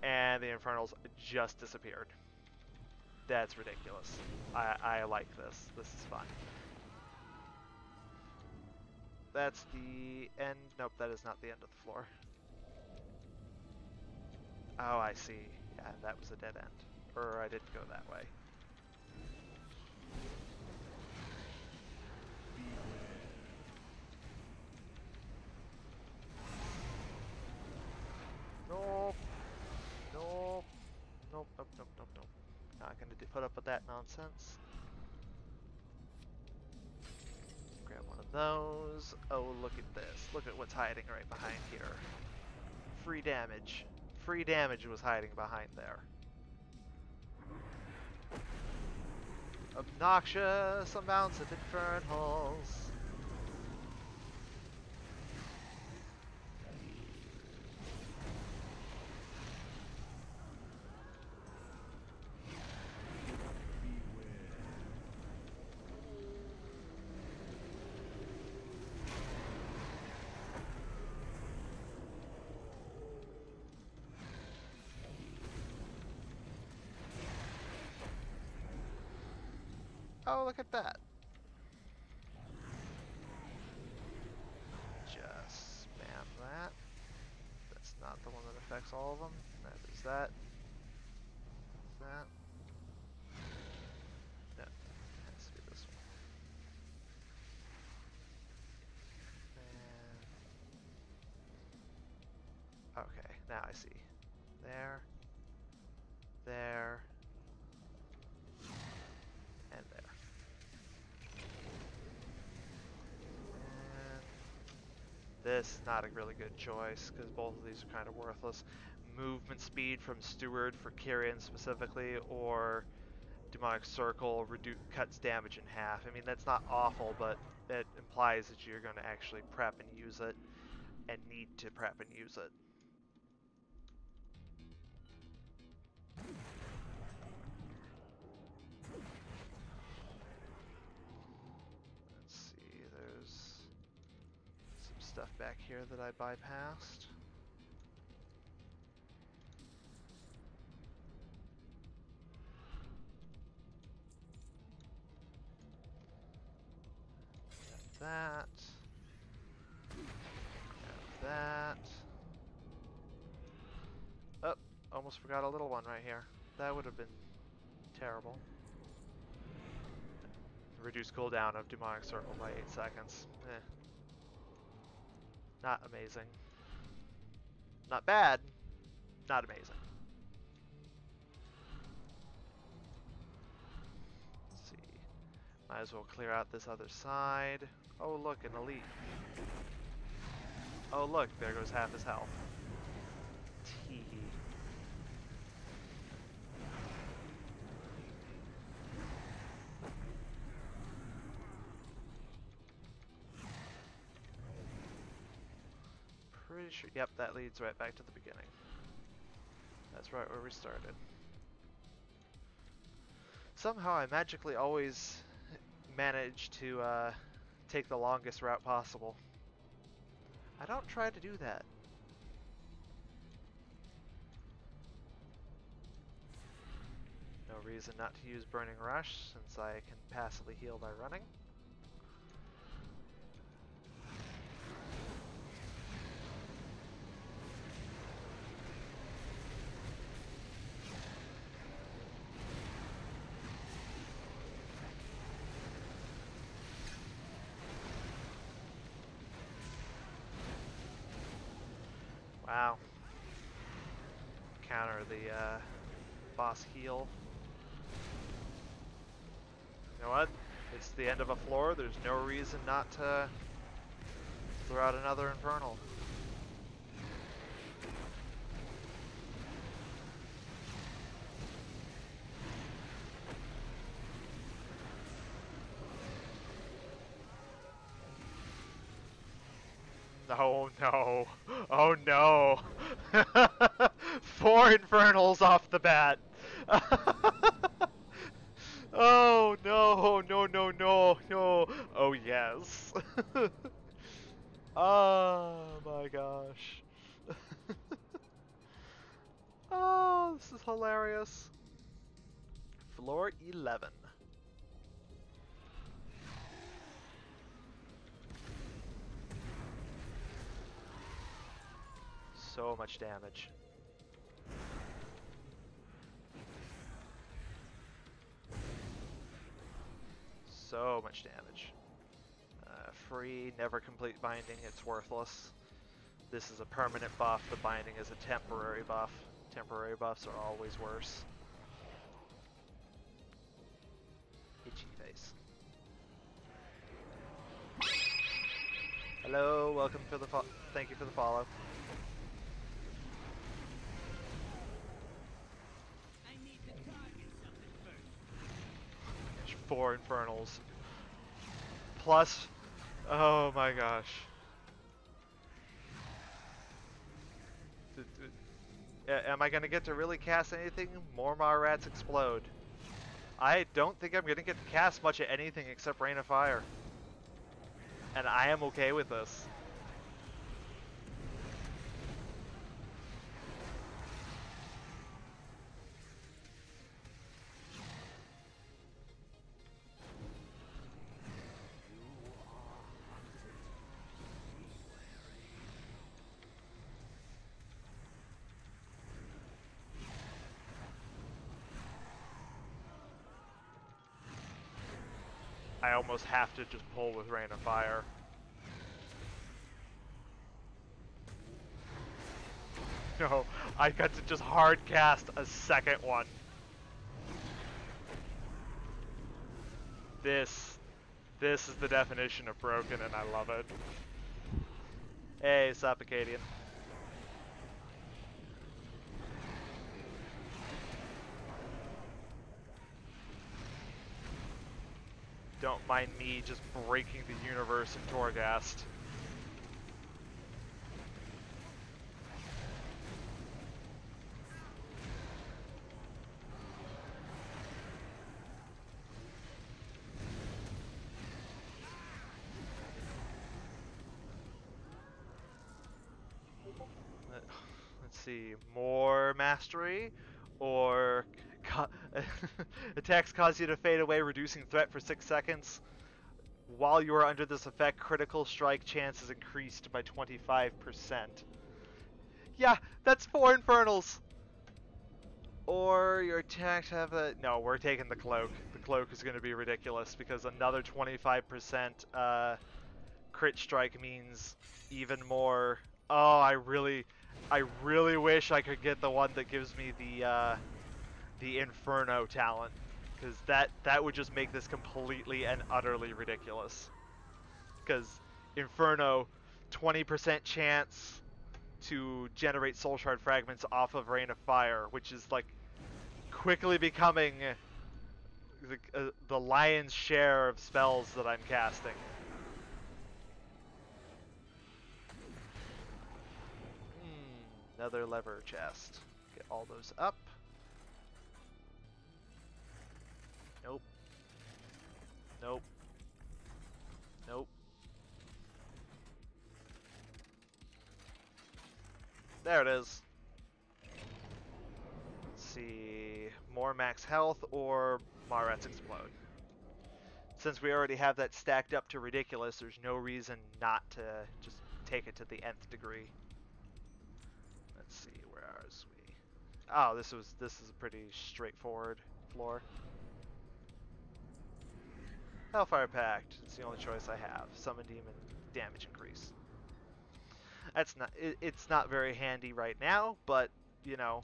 [SPEAKER 1] And the Infernals just disappeared. That's ridiculous. I like this. This is fun. That's the end. Nope, that is not the end of the floor. Oh, I see. Yeah, that was a dead end. Or I didn't go that way. Nope. Nope. Nope, nope, nope, nope, nope. Not gonna put up with that nonsense. Grab one of those. Oh, look at this. Look at what's hiding right behind here. Free damage. Free damage was hiding behind there. Obnoxious amounts of infernals. Oh, look at that. Just spam that. That's not the one that affects all of them. That is that. That. No, it has to be this one. And okay, now I see. There. There. And there. And this is not a really good choice because both of these are kind of worthless. Movement speed from Steward for Kyrian specifically, or Demonic Circle cuts damage in half. I mean, that's not awful, but it implies that you're going to actually prep and use it, and need to prep and use it. Let's see, there's some stuff back here that I bypassed. That. That. Oh, almost forgot a little one right here. That would have been terrible. Reduce cooldown of Demonic Circle by 8 seconds. Eh. Not amazing. Not bad. Not amazing. Let's see. Might as well clear out this other side. Oh look, an elite. Oh look, there goes half his health. Tee hee. Pretty sure, yep, that leads right back to the beginning. That's right where we started. Somehow I magically always manage to take the longest route possible. I don't try to do that. No reason not to use Burning Rush since I can passively heal by running. Wow. Counter the boss heal. You know what? It's the end of a floor. There's no reason not to throw out another Infernal. Oh no. Oh no. 4 Infernals off the bat. Oh no, no, no, no, no. Oh yes. Oh my gosh. Oh, this is hilarious. Floor 11. So much damage. So much damage. Free, never complete binding, it's worthless. This is a permanent buff, the binding is a temporary buff. Temporary buffs are always worse. Itchy face. Hello, welcome for the thank you for the follow.
[SPEAKER 5] I need to target something first.
[SPEAKER 1] There's 4 Infernals. Plus, oh my gosh. Am I gonna get to really cast anything? More Rats explode. I don't think I'm gonna get to cast much of anything except Rain of Fire. And I am okay with this. I almost have to just pull with Rain of Fire. No, I got to just hard cast a second one. This is the definition of broken, and I love it. Hey, Suffocadian. Don't mind me just breaking the universe in Torghast. Let's see, more mastery, or attacks cause you to fade away, reducing threat for 6 seconds. While you are under this effect, critical strike chance is increased by 25%. Yeah, that's 4 Infernals! Or your attacks have a... No, we're taking the Cloak. The Cloak is going to be ridiculous, because another 25% crit strike means even more... Oh, I really wish I could get the one that gives me the Inferno talent, because that would just make this completely and utterly ridiculous. Because Inferno, 20% chance to generate Soul Shard fragments off of Rain of Fire, which is like quickly becoming the lion's share of spells that I'm casting. Another lever chest. Get all those up. Nope. Nope. Nope. There it is. Let's see. More max health or Maret's Explode. Since we already have that stacked up to ridiculous, there's no reason not to just take it to the nth degree. Let's see, where are we? Oh, this is a pretty straightforward floor. Hellfire Pact. It's the only choice I have. Summon Demon, damage increase. That's not. It's not very handy right now, but you know,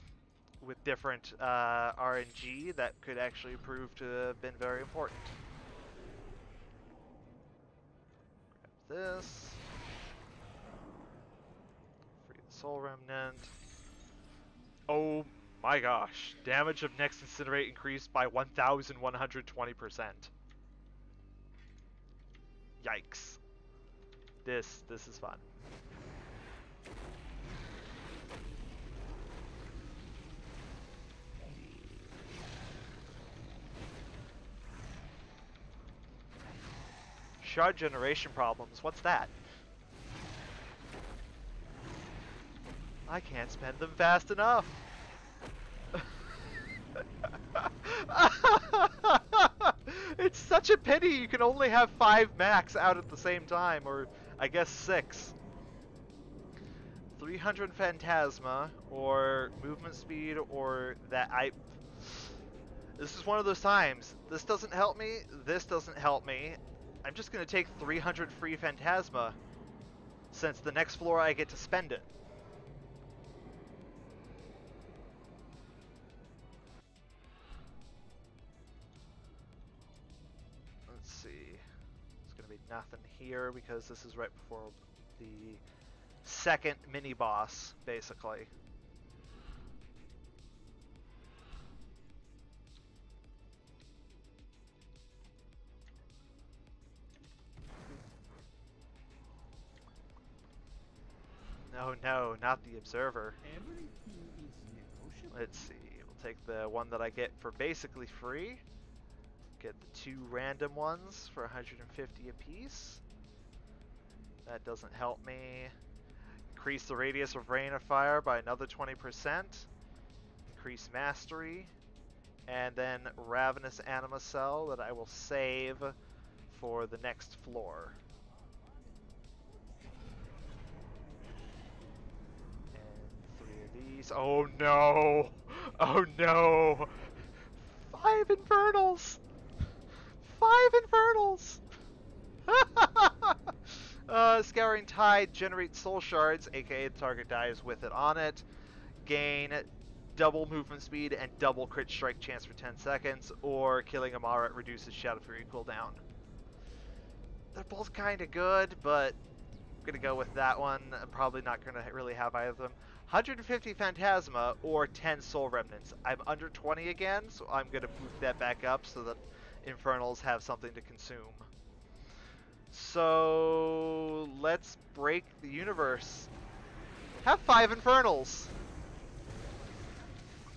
[SPEAKER 1] with different RNG, that could actually prove to have been very important. Grab this. Free the Soul Remnant. Oh my gosh! Damage of next Incinerate increased by 1,120%. Yikes. This is fun. Shard generation problems, what's that? I can't spend them fast enough. It's such a pity you can only have 5 max out at the same time, or I guess 6. 300 Phantasma, or movement speed, or that This is one of those times. This doesn't help me, this doesn't help me. I'm just gonna take 300 free Phantasma, since the next floor I get to spend it. Let's see. There's gonna be nothing here because this is right before the second mini boss, basically. No, no, not the Observer.
[SPEAKER 2] Everything is negotiable.
[SPEAKER 1] Let's see. We'll take the one that I get for basically free. Get the 2 random ones for 150 apiece. That doesn't help me. Increase the radius of Rain of Fire by another 20%. Increase Mastery. And then Ravenous Anima Cell that I will save for the next floor. Oh no! Oh no! 5 Infernals! 5 Infernals! Scouring Tide generates soul shards, aka the target dies with it on it. Gain double movement speed and double crit strike chance for 10 seconds, or killing Amara reduces Shadow Fury cooldown. They're both kind of good, but I'm going to go with that one. I'm probably not going to really have either of them. 150 Phantasma or 10 Soul Remnants. I'm under 20 again, so I'm going to boost that back up so that Infernals have something to consume. So let's break the universe. Have 5 Infernals.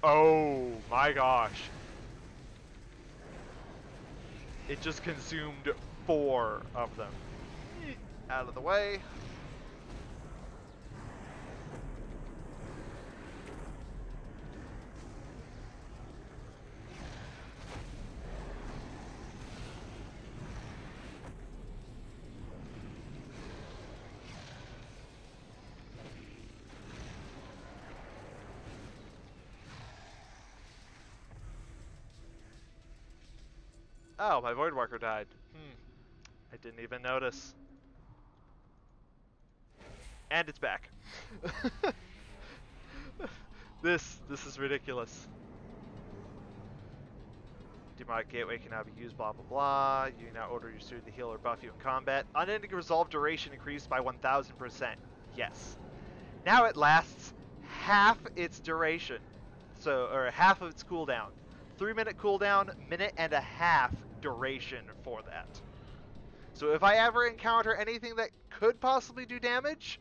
[SPEAKER 1] Oh my gosh. It just consumed 4 of them. Out of the way. Oh, my Voidwalker died. I didn't even notice. And it's back. This is ridiculous. Demonic Gateway can now be used, blah blah blah. You now order your suit to heal or buff you in combat. Unending Resolve duration increased by 1000%. Yes. Now it lasts half its duration. So, or half of its cooldown. 3-minute cooldown, minute and a half duration for that. So if I ever encounter anything that could possibly do damage,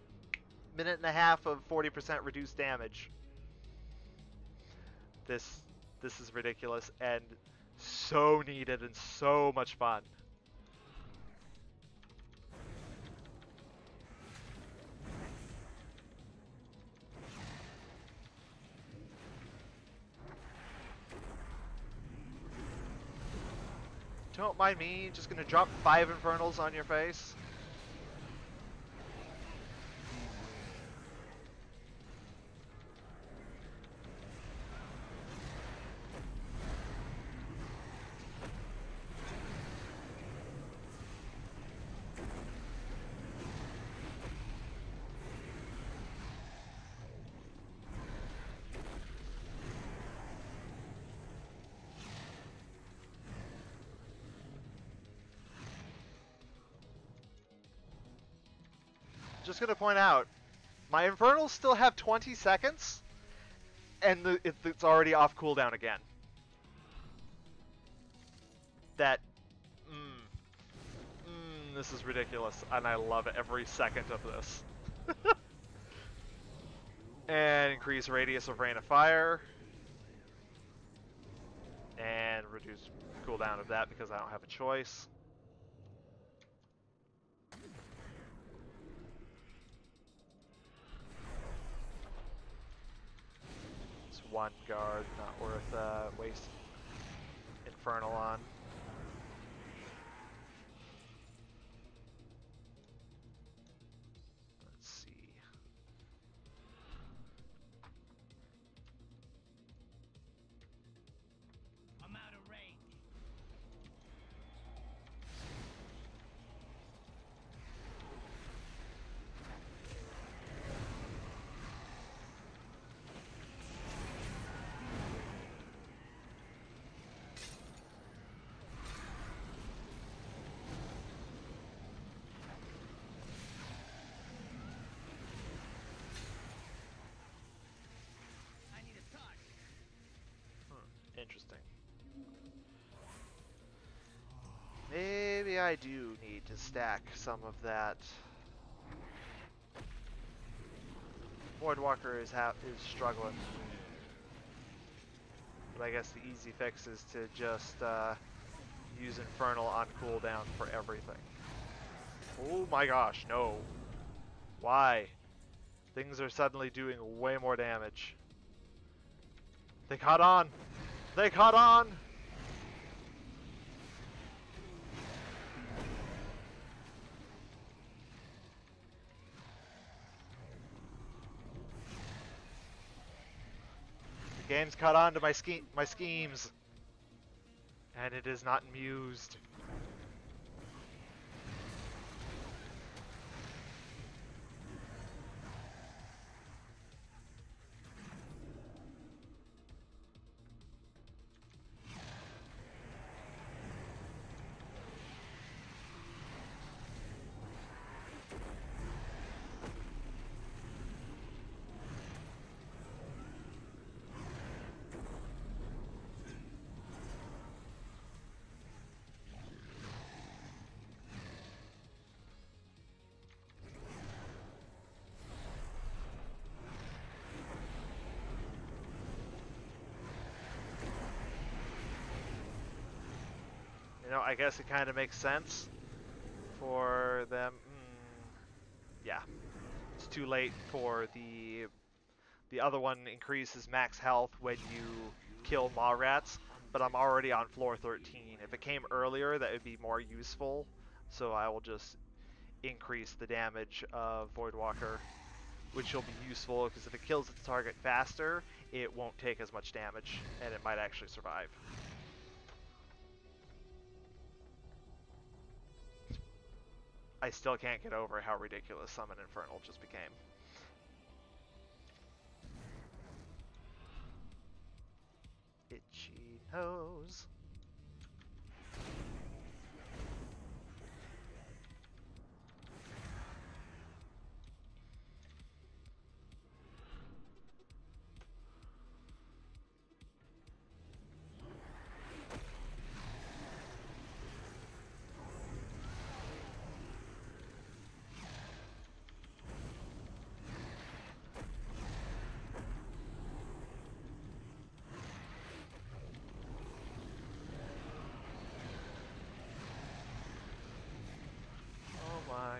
[SPEAKER 1] minute and a half of 40% reduced damage. This is ridiculous and so needed and so much fun. Don't mind me, just gonna drop 5 Infernals on your face. Just gonna point out, my Infernals still have 20 seconds, and it's already off cooldown again. That, this is ridiculous, and I love every second of this. And increase radius of rain of fire, and reduce cooldown of that because I don't have a choice. One guard, not worth waste Infernal on. Let's see.
[SPEAKER 5] I'm out of range.
[SPEAKER 1] Interesting. Maybe I do need to stack some of that. Voidwalker is struggling. But I guess the easy fix is to just use Infernal on cooldown for everything. Oh my gosh, no. Why? Things are suddenly doing way more damage. They caught on! They caught on! The game's caught on to my schemes. And it is not amused. know, I guess it kind of makes sense for them. Yeah, it's too late for the other one increases max health when you kill maw rats, but I'm already on floor 13. If it came earlier, that would be more useful. So I will just increase the damage of Voidwalker, which will be useful because if it kills its target faster, it won't take as much damage, and it might actually survive. I still can't get over how ridiculous Summon Infernal just became. Itchy nose.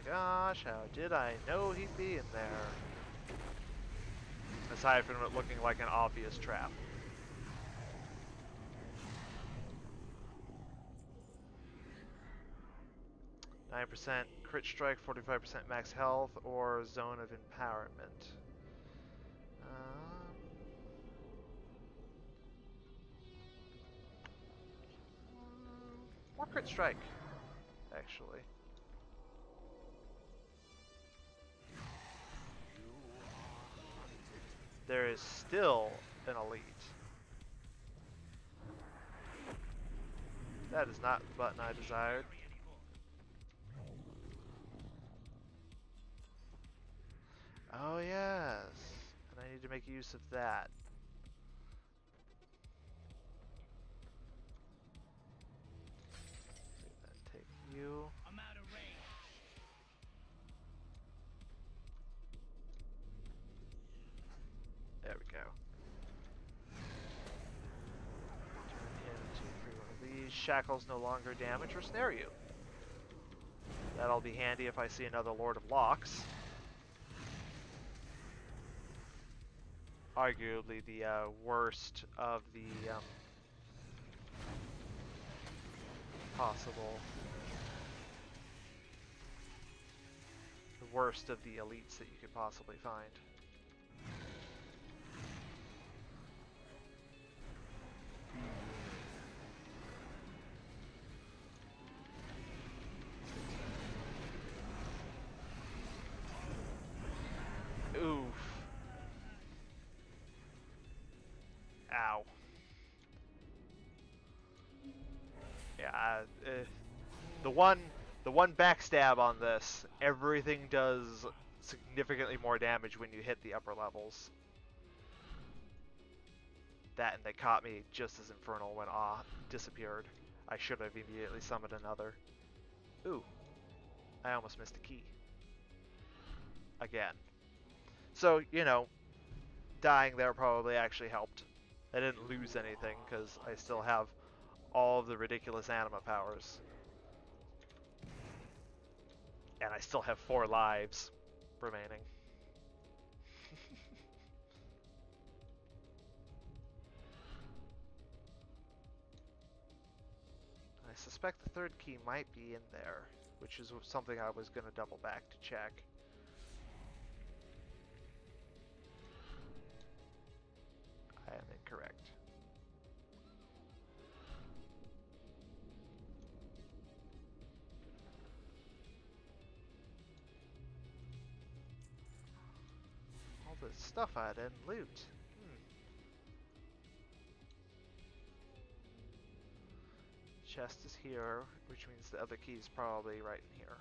[SPEAKER 1] Gosh, how did I know he'd be in there? Aside from it looking like an obvious trap. %, crit strike, 45% max health, or zone of empowerment. More crit strike, actually. There is still an elite. That is not the button I desired. Oh yes, and I need to make use of that. Then take you.
[SPEAKER 5] I'm out of range.
[SPEAKER 1] There we go. Turn into free one of these. Shackles no longer damage or snare you. That'll be handy if I see another Lord of Locks. Arguably the worst of the possible. The worst of the elites that you could possibly find. Oof. Ow. Yeah, the one backstab on this, everything does significantly more damage when you hit the upper levels. That and they caught me just as Infernal went off, disappeared. I should have immediately summoned another. Ooh, I almost missed a key. Again. So, you know, dying there probably actually helped. I didn't lose anything because I still have all of the ridiculous anima powers. And I still have 4 lives remaining. I suspect the third key might be in there, which is something I was going to double back to check. I am incorrect. All the stuff I didn't loot. Chest is here, which means the other key is probably right in here.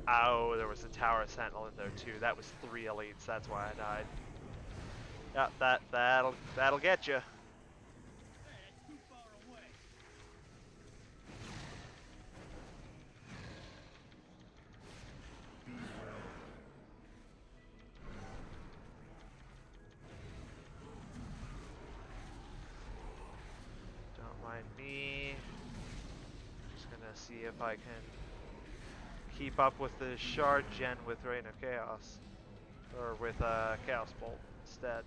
[SPEAKER 1] Oh, there was a Tower Sentinel in there too. That was 3 elites. That's why I died. Yeah, that'll get you.
[SPEAKER 5] Hey, that's too far away.
[SPEAKER 1] Don't mind me. Just gonna see if I can keep up with the shard gen with Reign of Chaos. Or with Chaos Bolt instead.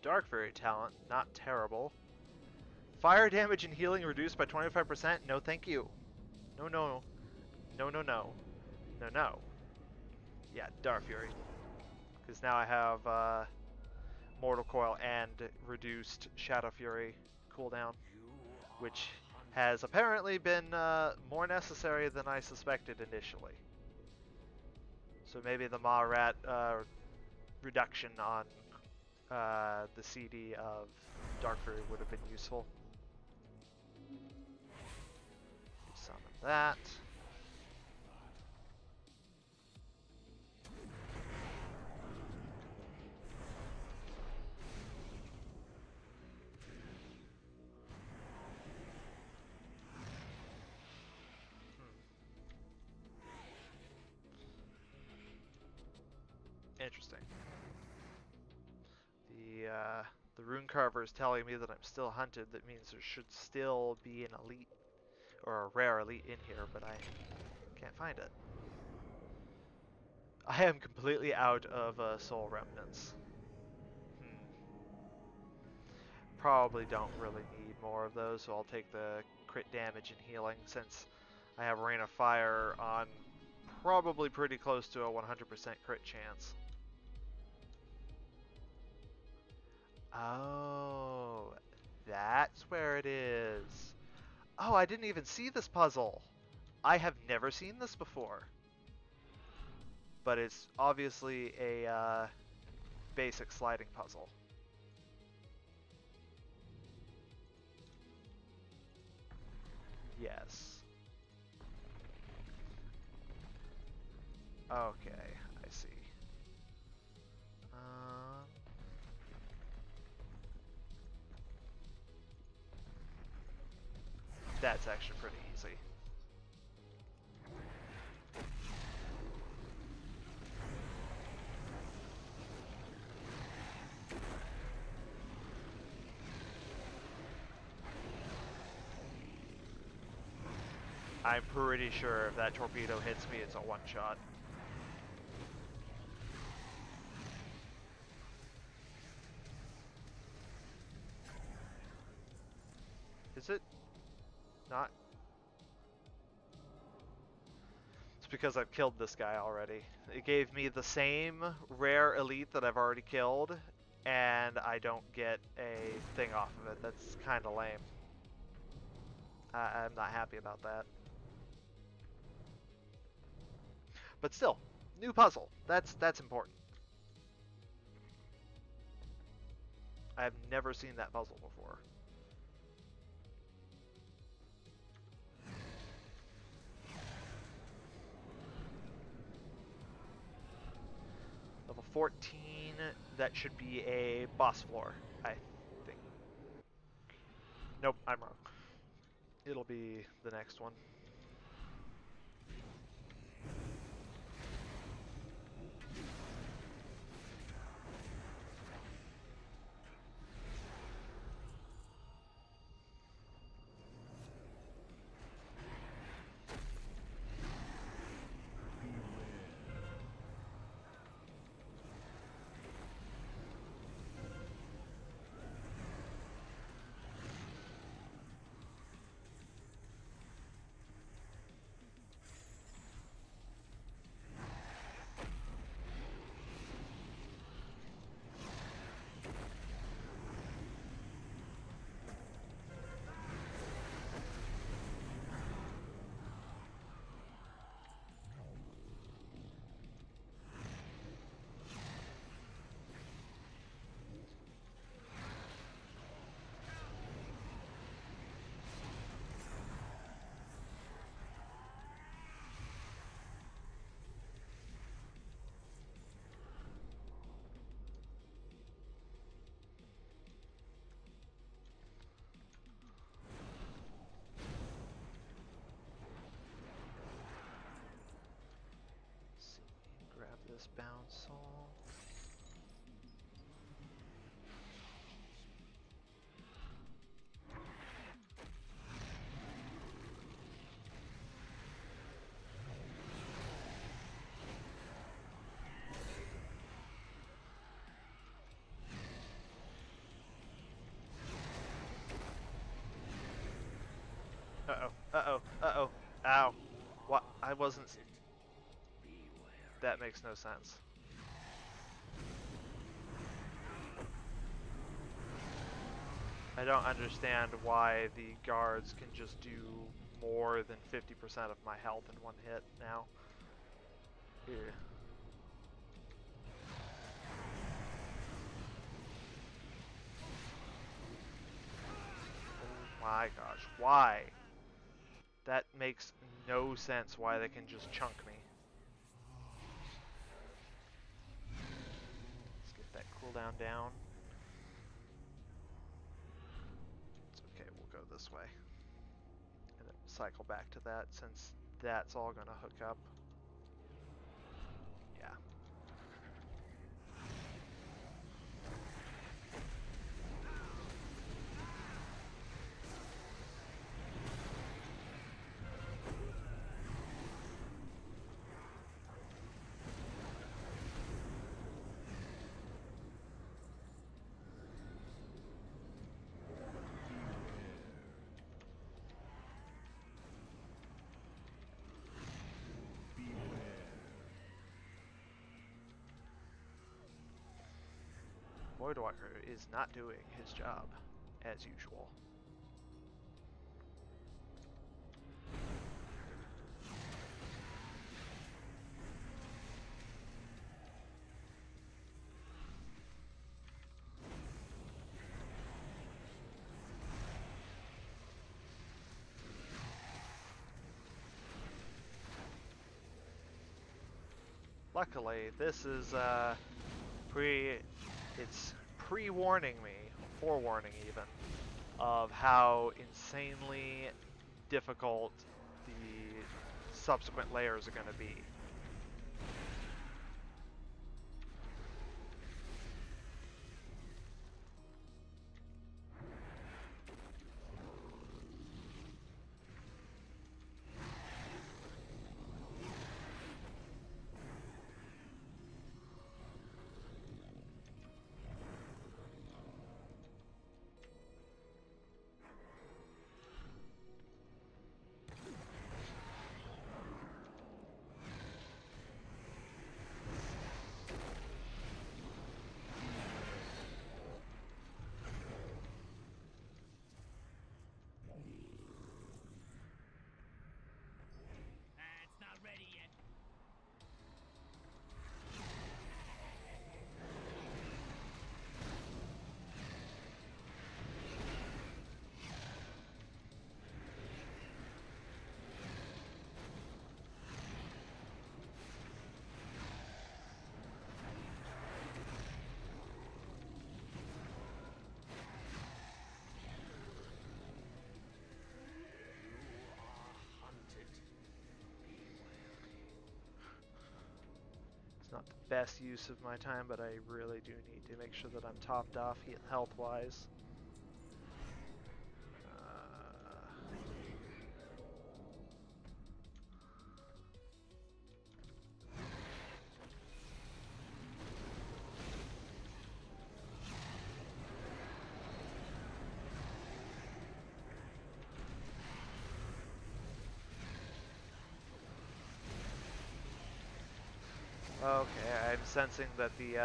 [SPEAKER 1] Dark Fairy talent, not terrible. Fire damage and healing reduced by 25%? No thank you. No, no. No, no, no. No, no. Yeah, Dark Fury. Because now I have Mortal Coil and reduced Shadow Fury cooldown, which has apparently been more necessary than I suspected initially. So maybe the Marat reduction on the CD of Dark Fury would have been useful. Summon that. Interesting. The rune carver is telling me that I'm still hunted. That means there should still be an elite or a rare elite in here, but I can't find it. I am completely out of soul remnants. Probably don't really need more of those, so I'll take the crit damage and healing since I have Rain of Fire on probably pretty close to a 100% crit chance. Oh, that's where it is. Oh, I didn't even see this puzzle. I have never seen this before. But it's obviously a basic sliding puzzle. Yes. Okay, I see. That's actually pretty easy. I'm pretty sure if that torpedo hits me, it's a one-shot. Is it not? It's because I've killed this guy already. It gave me the same rare elite that I've already killed, and I don't get a thing off of it. That's kind of lame. I'm not happy about that. But still, new puzzle. That's important. I've never seen that puzzle before. Level 14, that should be a boss floor, I think. Nope, I'm wrong. It'll be the next one. Earthbound soul. Uh-oh, uh-oh, uh-oh, ow. What? I wasn't... That makes no sense. I don't understand why the guards can just do more than 50% of my health in one hit now. Here. Oh my gosh, why? That makes no sense why they can just chunk me. Let's get that cooldown down. It's okay, we'll go this way. And then cycle back to that since that's all gonna hook up. Yeah. Voidwalker is not doing his job, as usual. Luckily, this is it's pre-warning me, forewarning even, of how insanely difficult the subsequent layers are going to be.
[SPEAKER 5] It's not ready yet.
[SPEAKER 1] It's not the best use of my time, but I really do need to make sure that I'm topped off health-wise. Okay, I'm sensing that the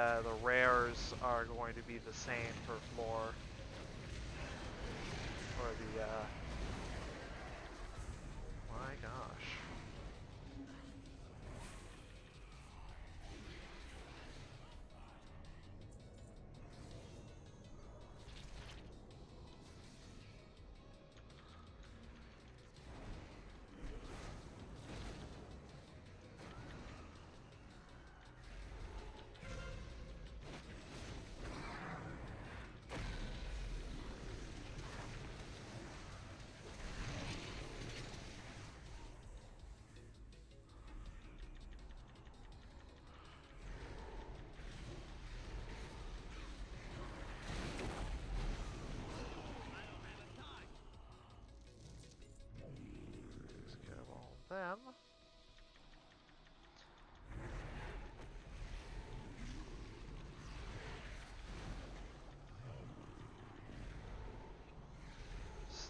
[SPEAKER 1] rares are going to be the same for floor. Or the my gosh.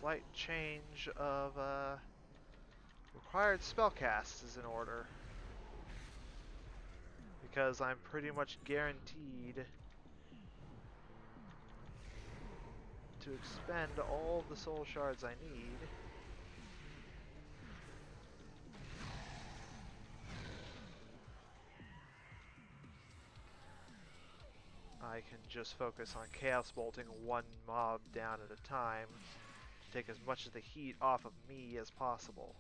[SPEAKER 1] slight change of required spellcast is in order. Because I'm pretty much guaranteed to expend all the soul shards I need. I can just focus on chaos bolting one mob down at a time to take as much of the heat off of me as possible.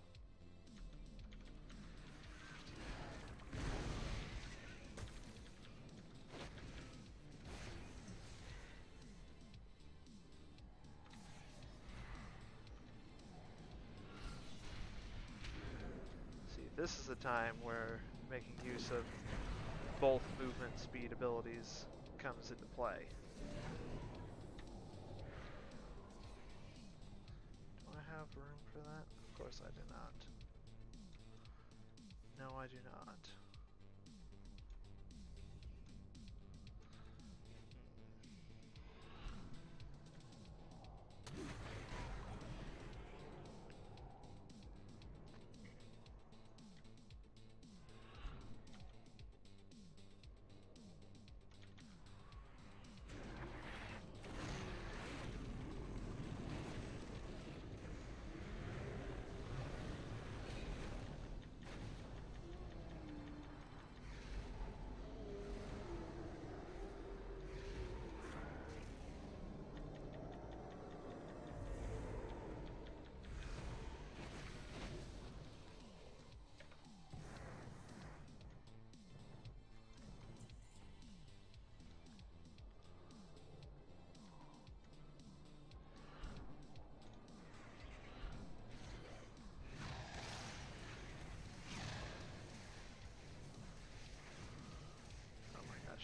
[SPEAKER 1] See, this is the time where making use of both movement speed abilities comes into play. Do I have room for that? Of course I do not. No, I do not.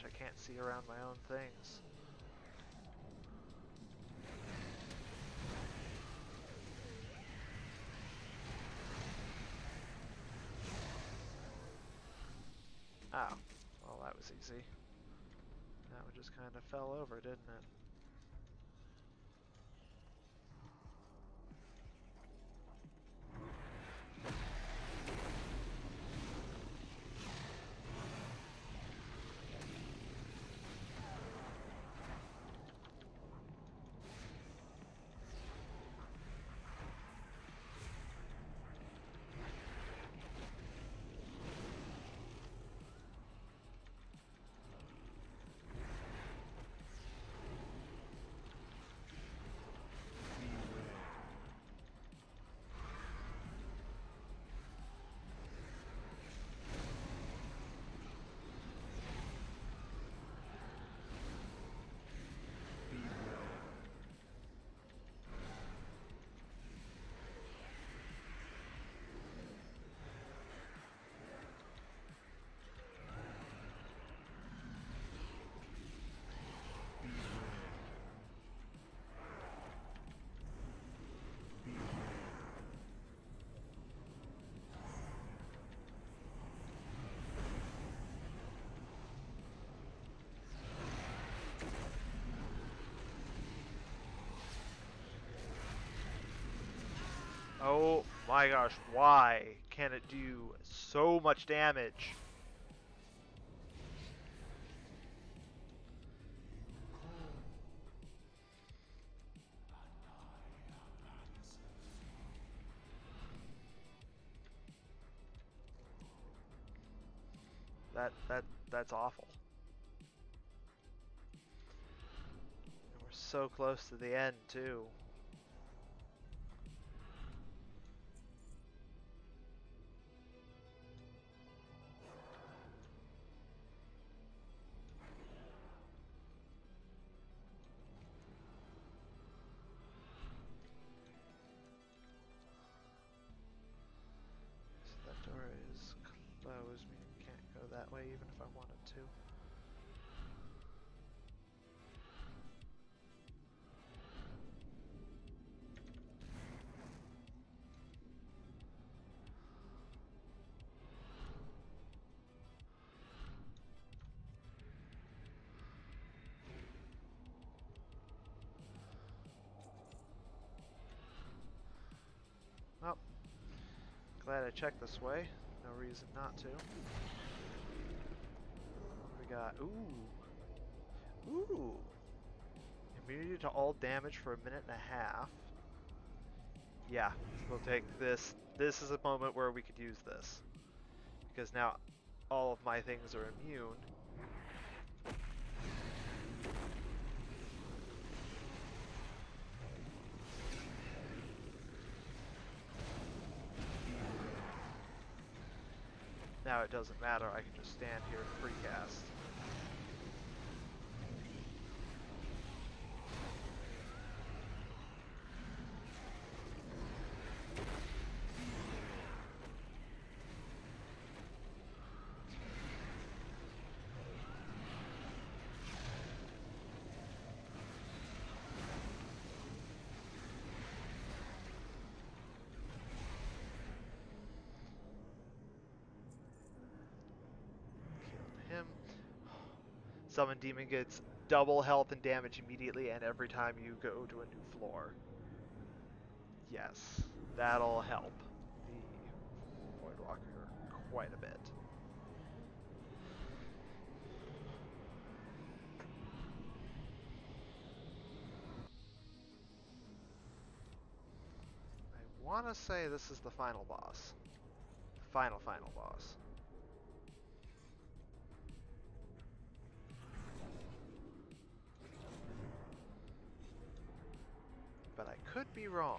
[SPEAKER 1] I can't see around my own things. Oh, well that was easy. That one just kind of fell over, didn't it? Oh my gosh, why can it do so much damage? That's awful. And we're so close to the end too. So that door is closed, meaning we can't go that way even if I wanted to. glad I checked this way. No reason not to. What do we got? Ooh. Ooh. Immunity to all damage for a minute and a half. Yeah, we'll take this. This is a moment where we could use this. Because now all of my things are immune. Now it doesn't matter, I can just stand here and free cast. Him. Summon Demon gets double health and damage immediately and every time you go to a new floor. Yes, that'll help the Voidwalker quite a bit. I want to say this is the final boss. The final boss. But I could be wrong.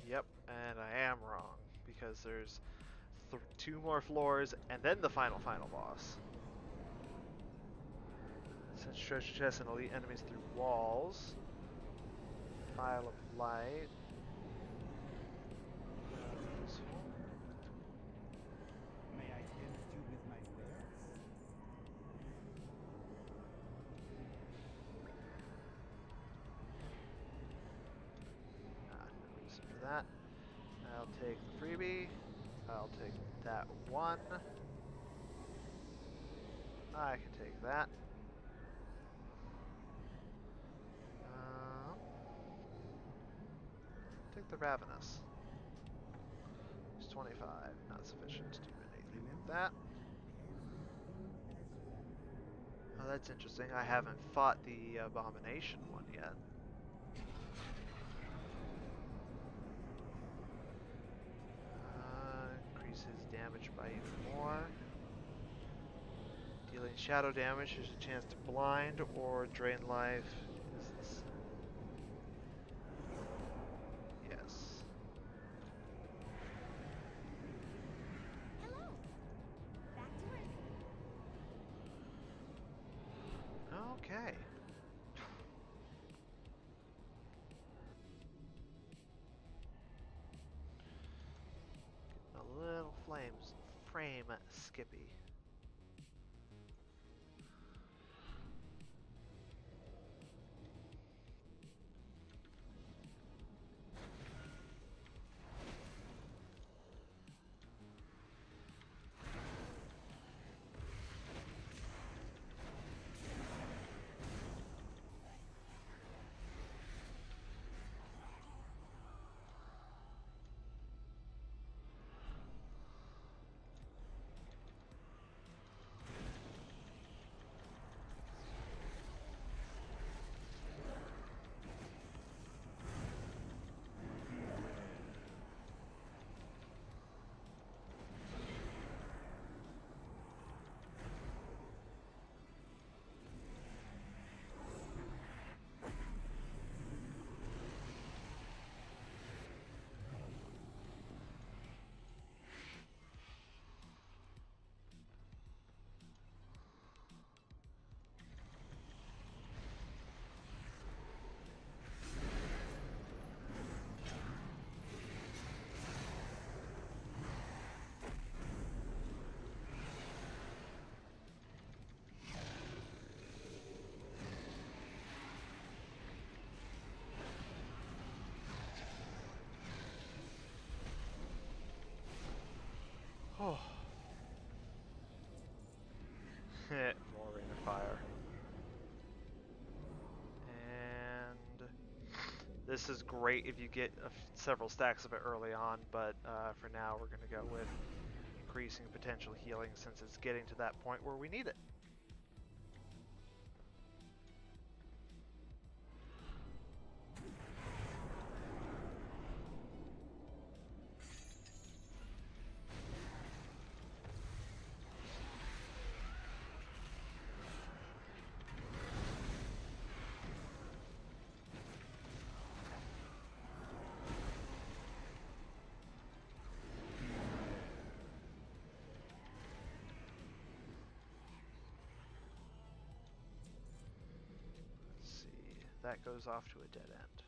[SPEAKER 1] Yep, and I am wrong because there's 2 more floors and then the final boss. Sends treasure chests and elite enemies through walls. Pile of light.
[SPEAKER 2] May I tempt you with my wares?
[SPEAKER 1] No reason for that. I'll take the freebie. I'll take that one. I can take that. Take the Ravenous. It's 25, not sufficient to do anything with that. Oh, that's interesting. I haven't fought the Abomination one yet. Increases damage by even more. Dealing shadow damage, there's a chance to blind or drain life. Is this? Yes.
[SPEAKER 3] Hello. Back to Earth.
[SPEAKER 1] Okay. A little frame skippy. This is great if you get several stacks of it early on, but for now we're going to go with increasing potential healing since it's getting to that point where we need it. That goes off to a dead end.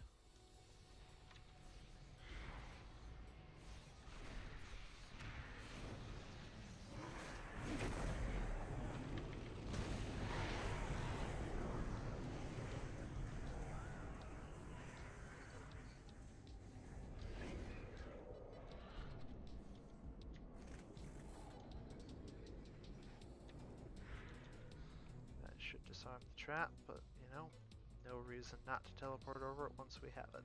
[SPEAKER 1] That should disarm the trap, but you know, no reason not to teleport over it once we have it.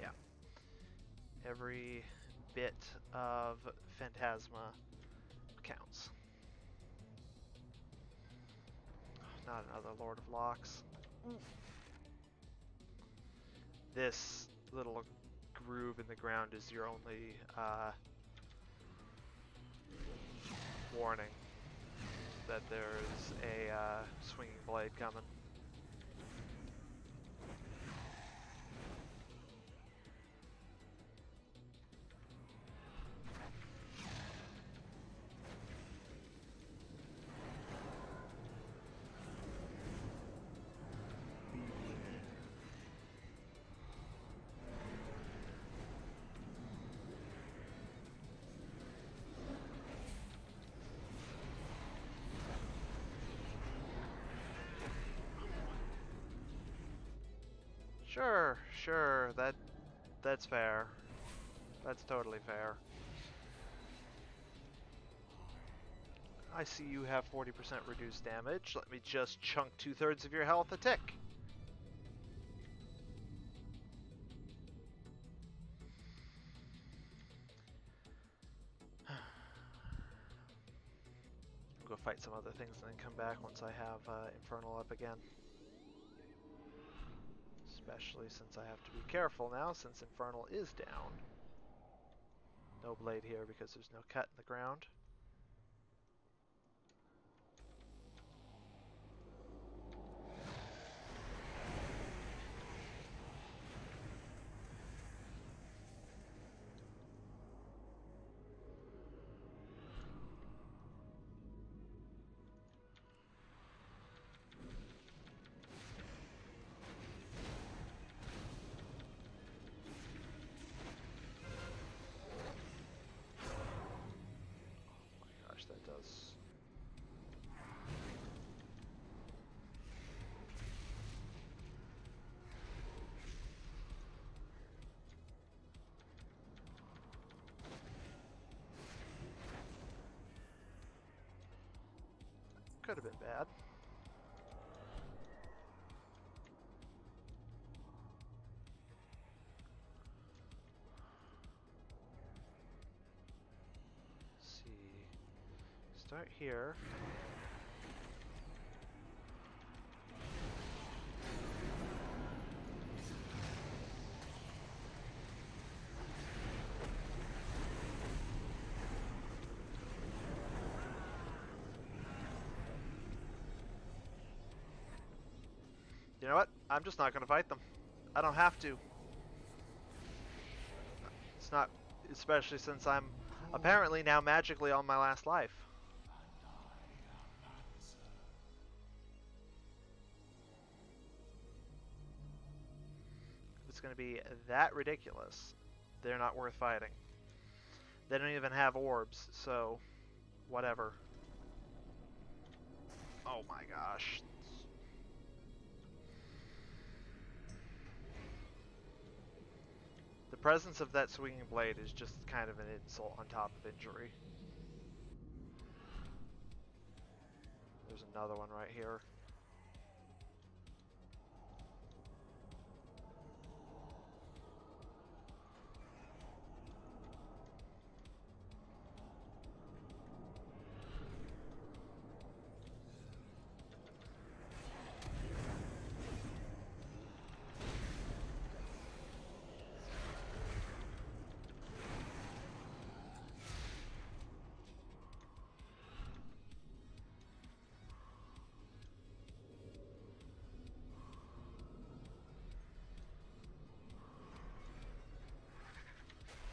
[SPEAKER 1] Yeah. Every bit of Phantasma counts. Not another Lord of Locks. This little groove in the ground is your only warning that there's a swinging blade coming. Sure, that's fair. That's totally fair. I see you have 40% reduced damage. Let me just chunk 2/3 of your health a tick. I'll go fight some other things and then come back once I have Infernal up again. Especially since I have to be careful now, since Infernal is down. No blade here because there's no cut in the ground. That does. Could have been bad. Let's see. Start here. You know what? I'm just not going to fight them. I don't have to. It's not, especially since I'm apparently now magically on my last life. It's going to be that ridiculous. They're not worth fighting. They don't even have orbs, so whatever. Oh my gosh. The presence of that swinging blade is just kind of an insult on top of injury. There's another one right here.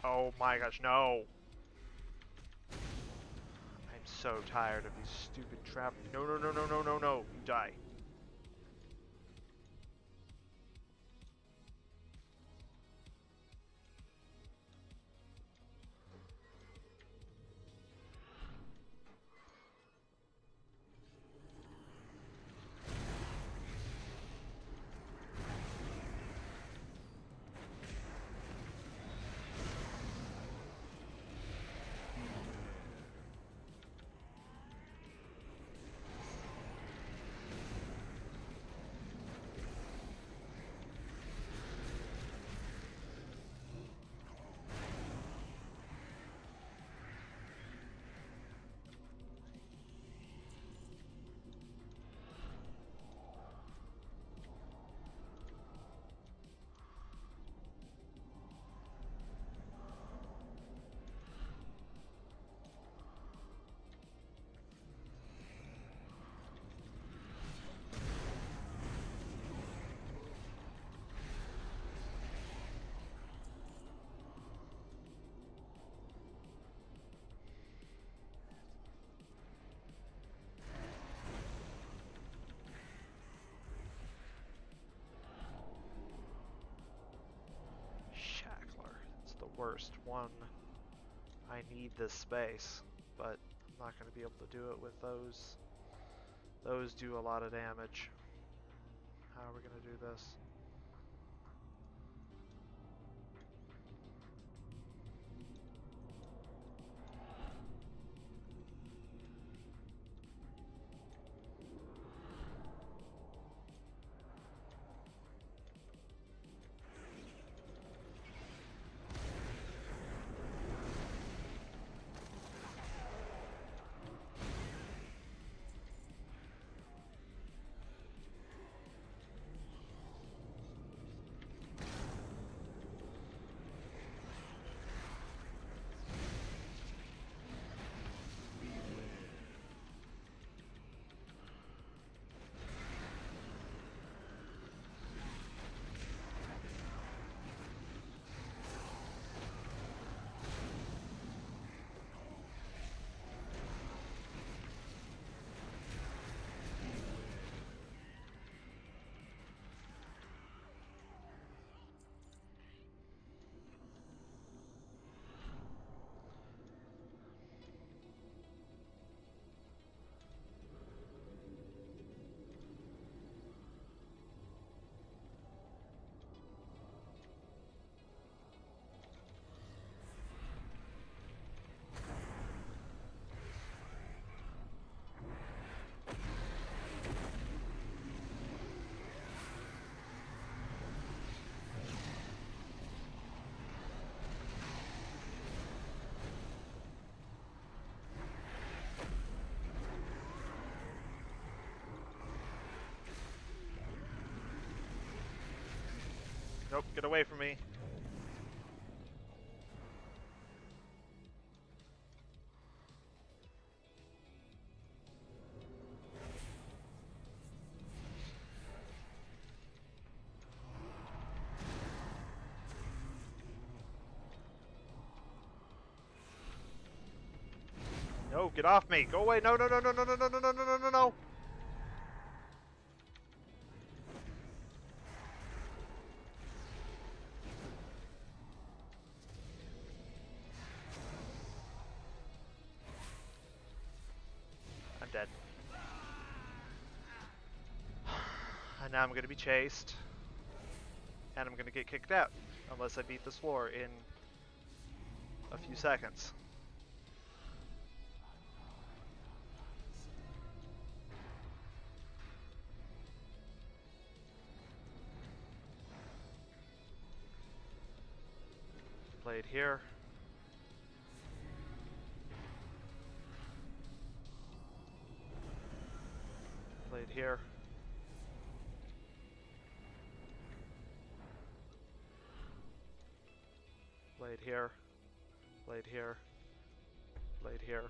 [SPEAKER 1] Oh my gosh, no! I'm so tired of these stupid trap. No, no, no, no, no, no, no! You die. Worst one. I need this space, but I'm not going to be able to do it with those. Those do a lot of damage. How are we going to do this? Nope, get away from me. No, get off me. Go away. No, no, no, no, no, no, no, no, no, no, no, no, no. I'm dead. And now I'm going to be chased. And I'm going to get kicked out. Unless I beat this floor in a few seconds. Blade here. Blade here. Blade here. Blade here. Blade here.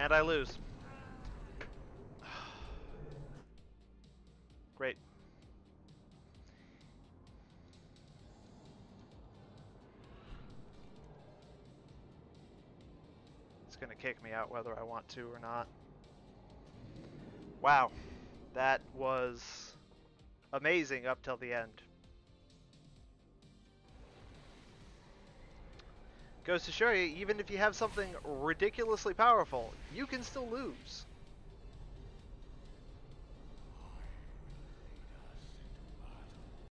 [SPEAKER 1] And I lose. Great. It's gonna kick me out whether I want to or not. Wow. That was amazing up till the end. Goes to show you, even if you have something ridiculously powerful, you can still lose.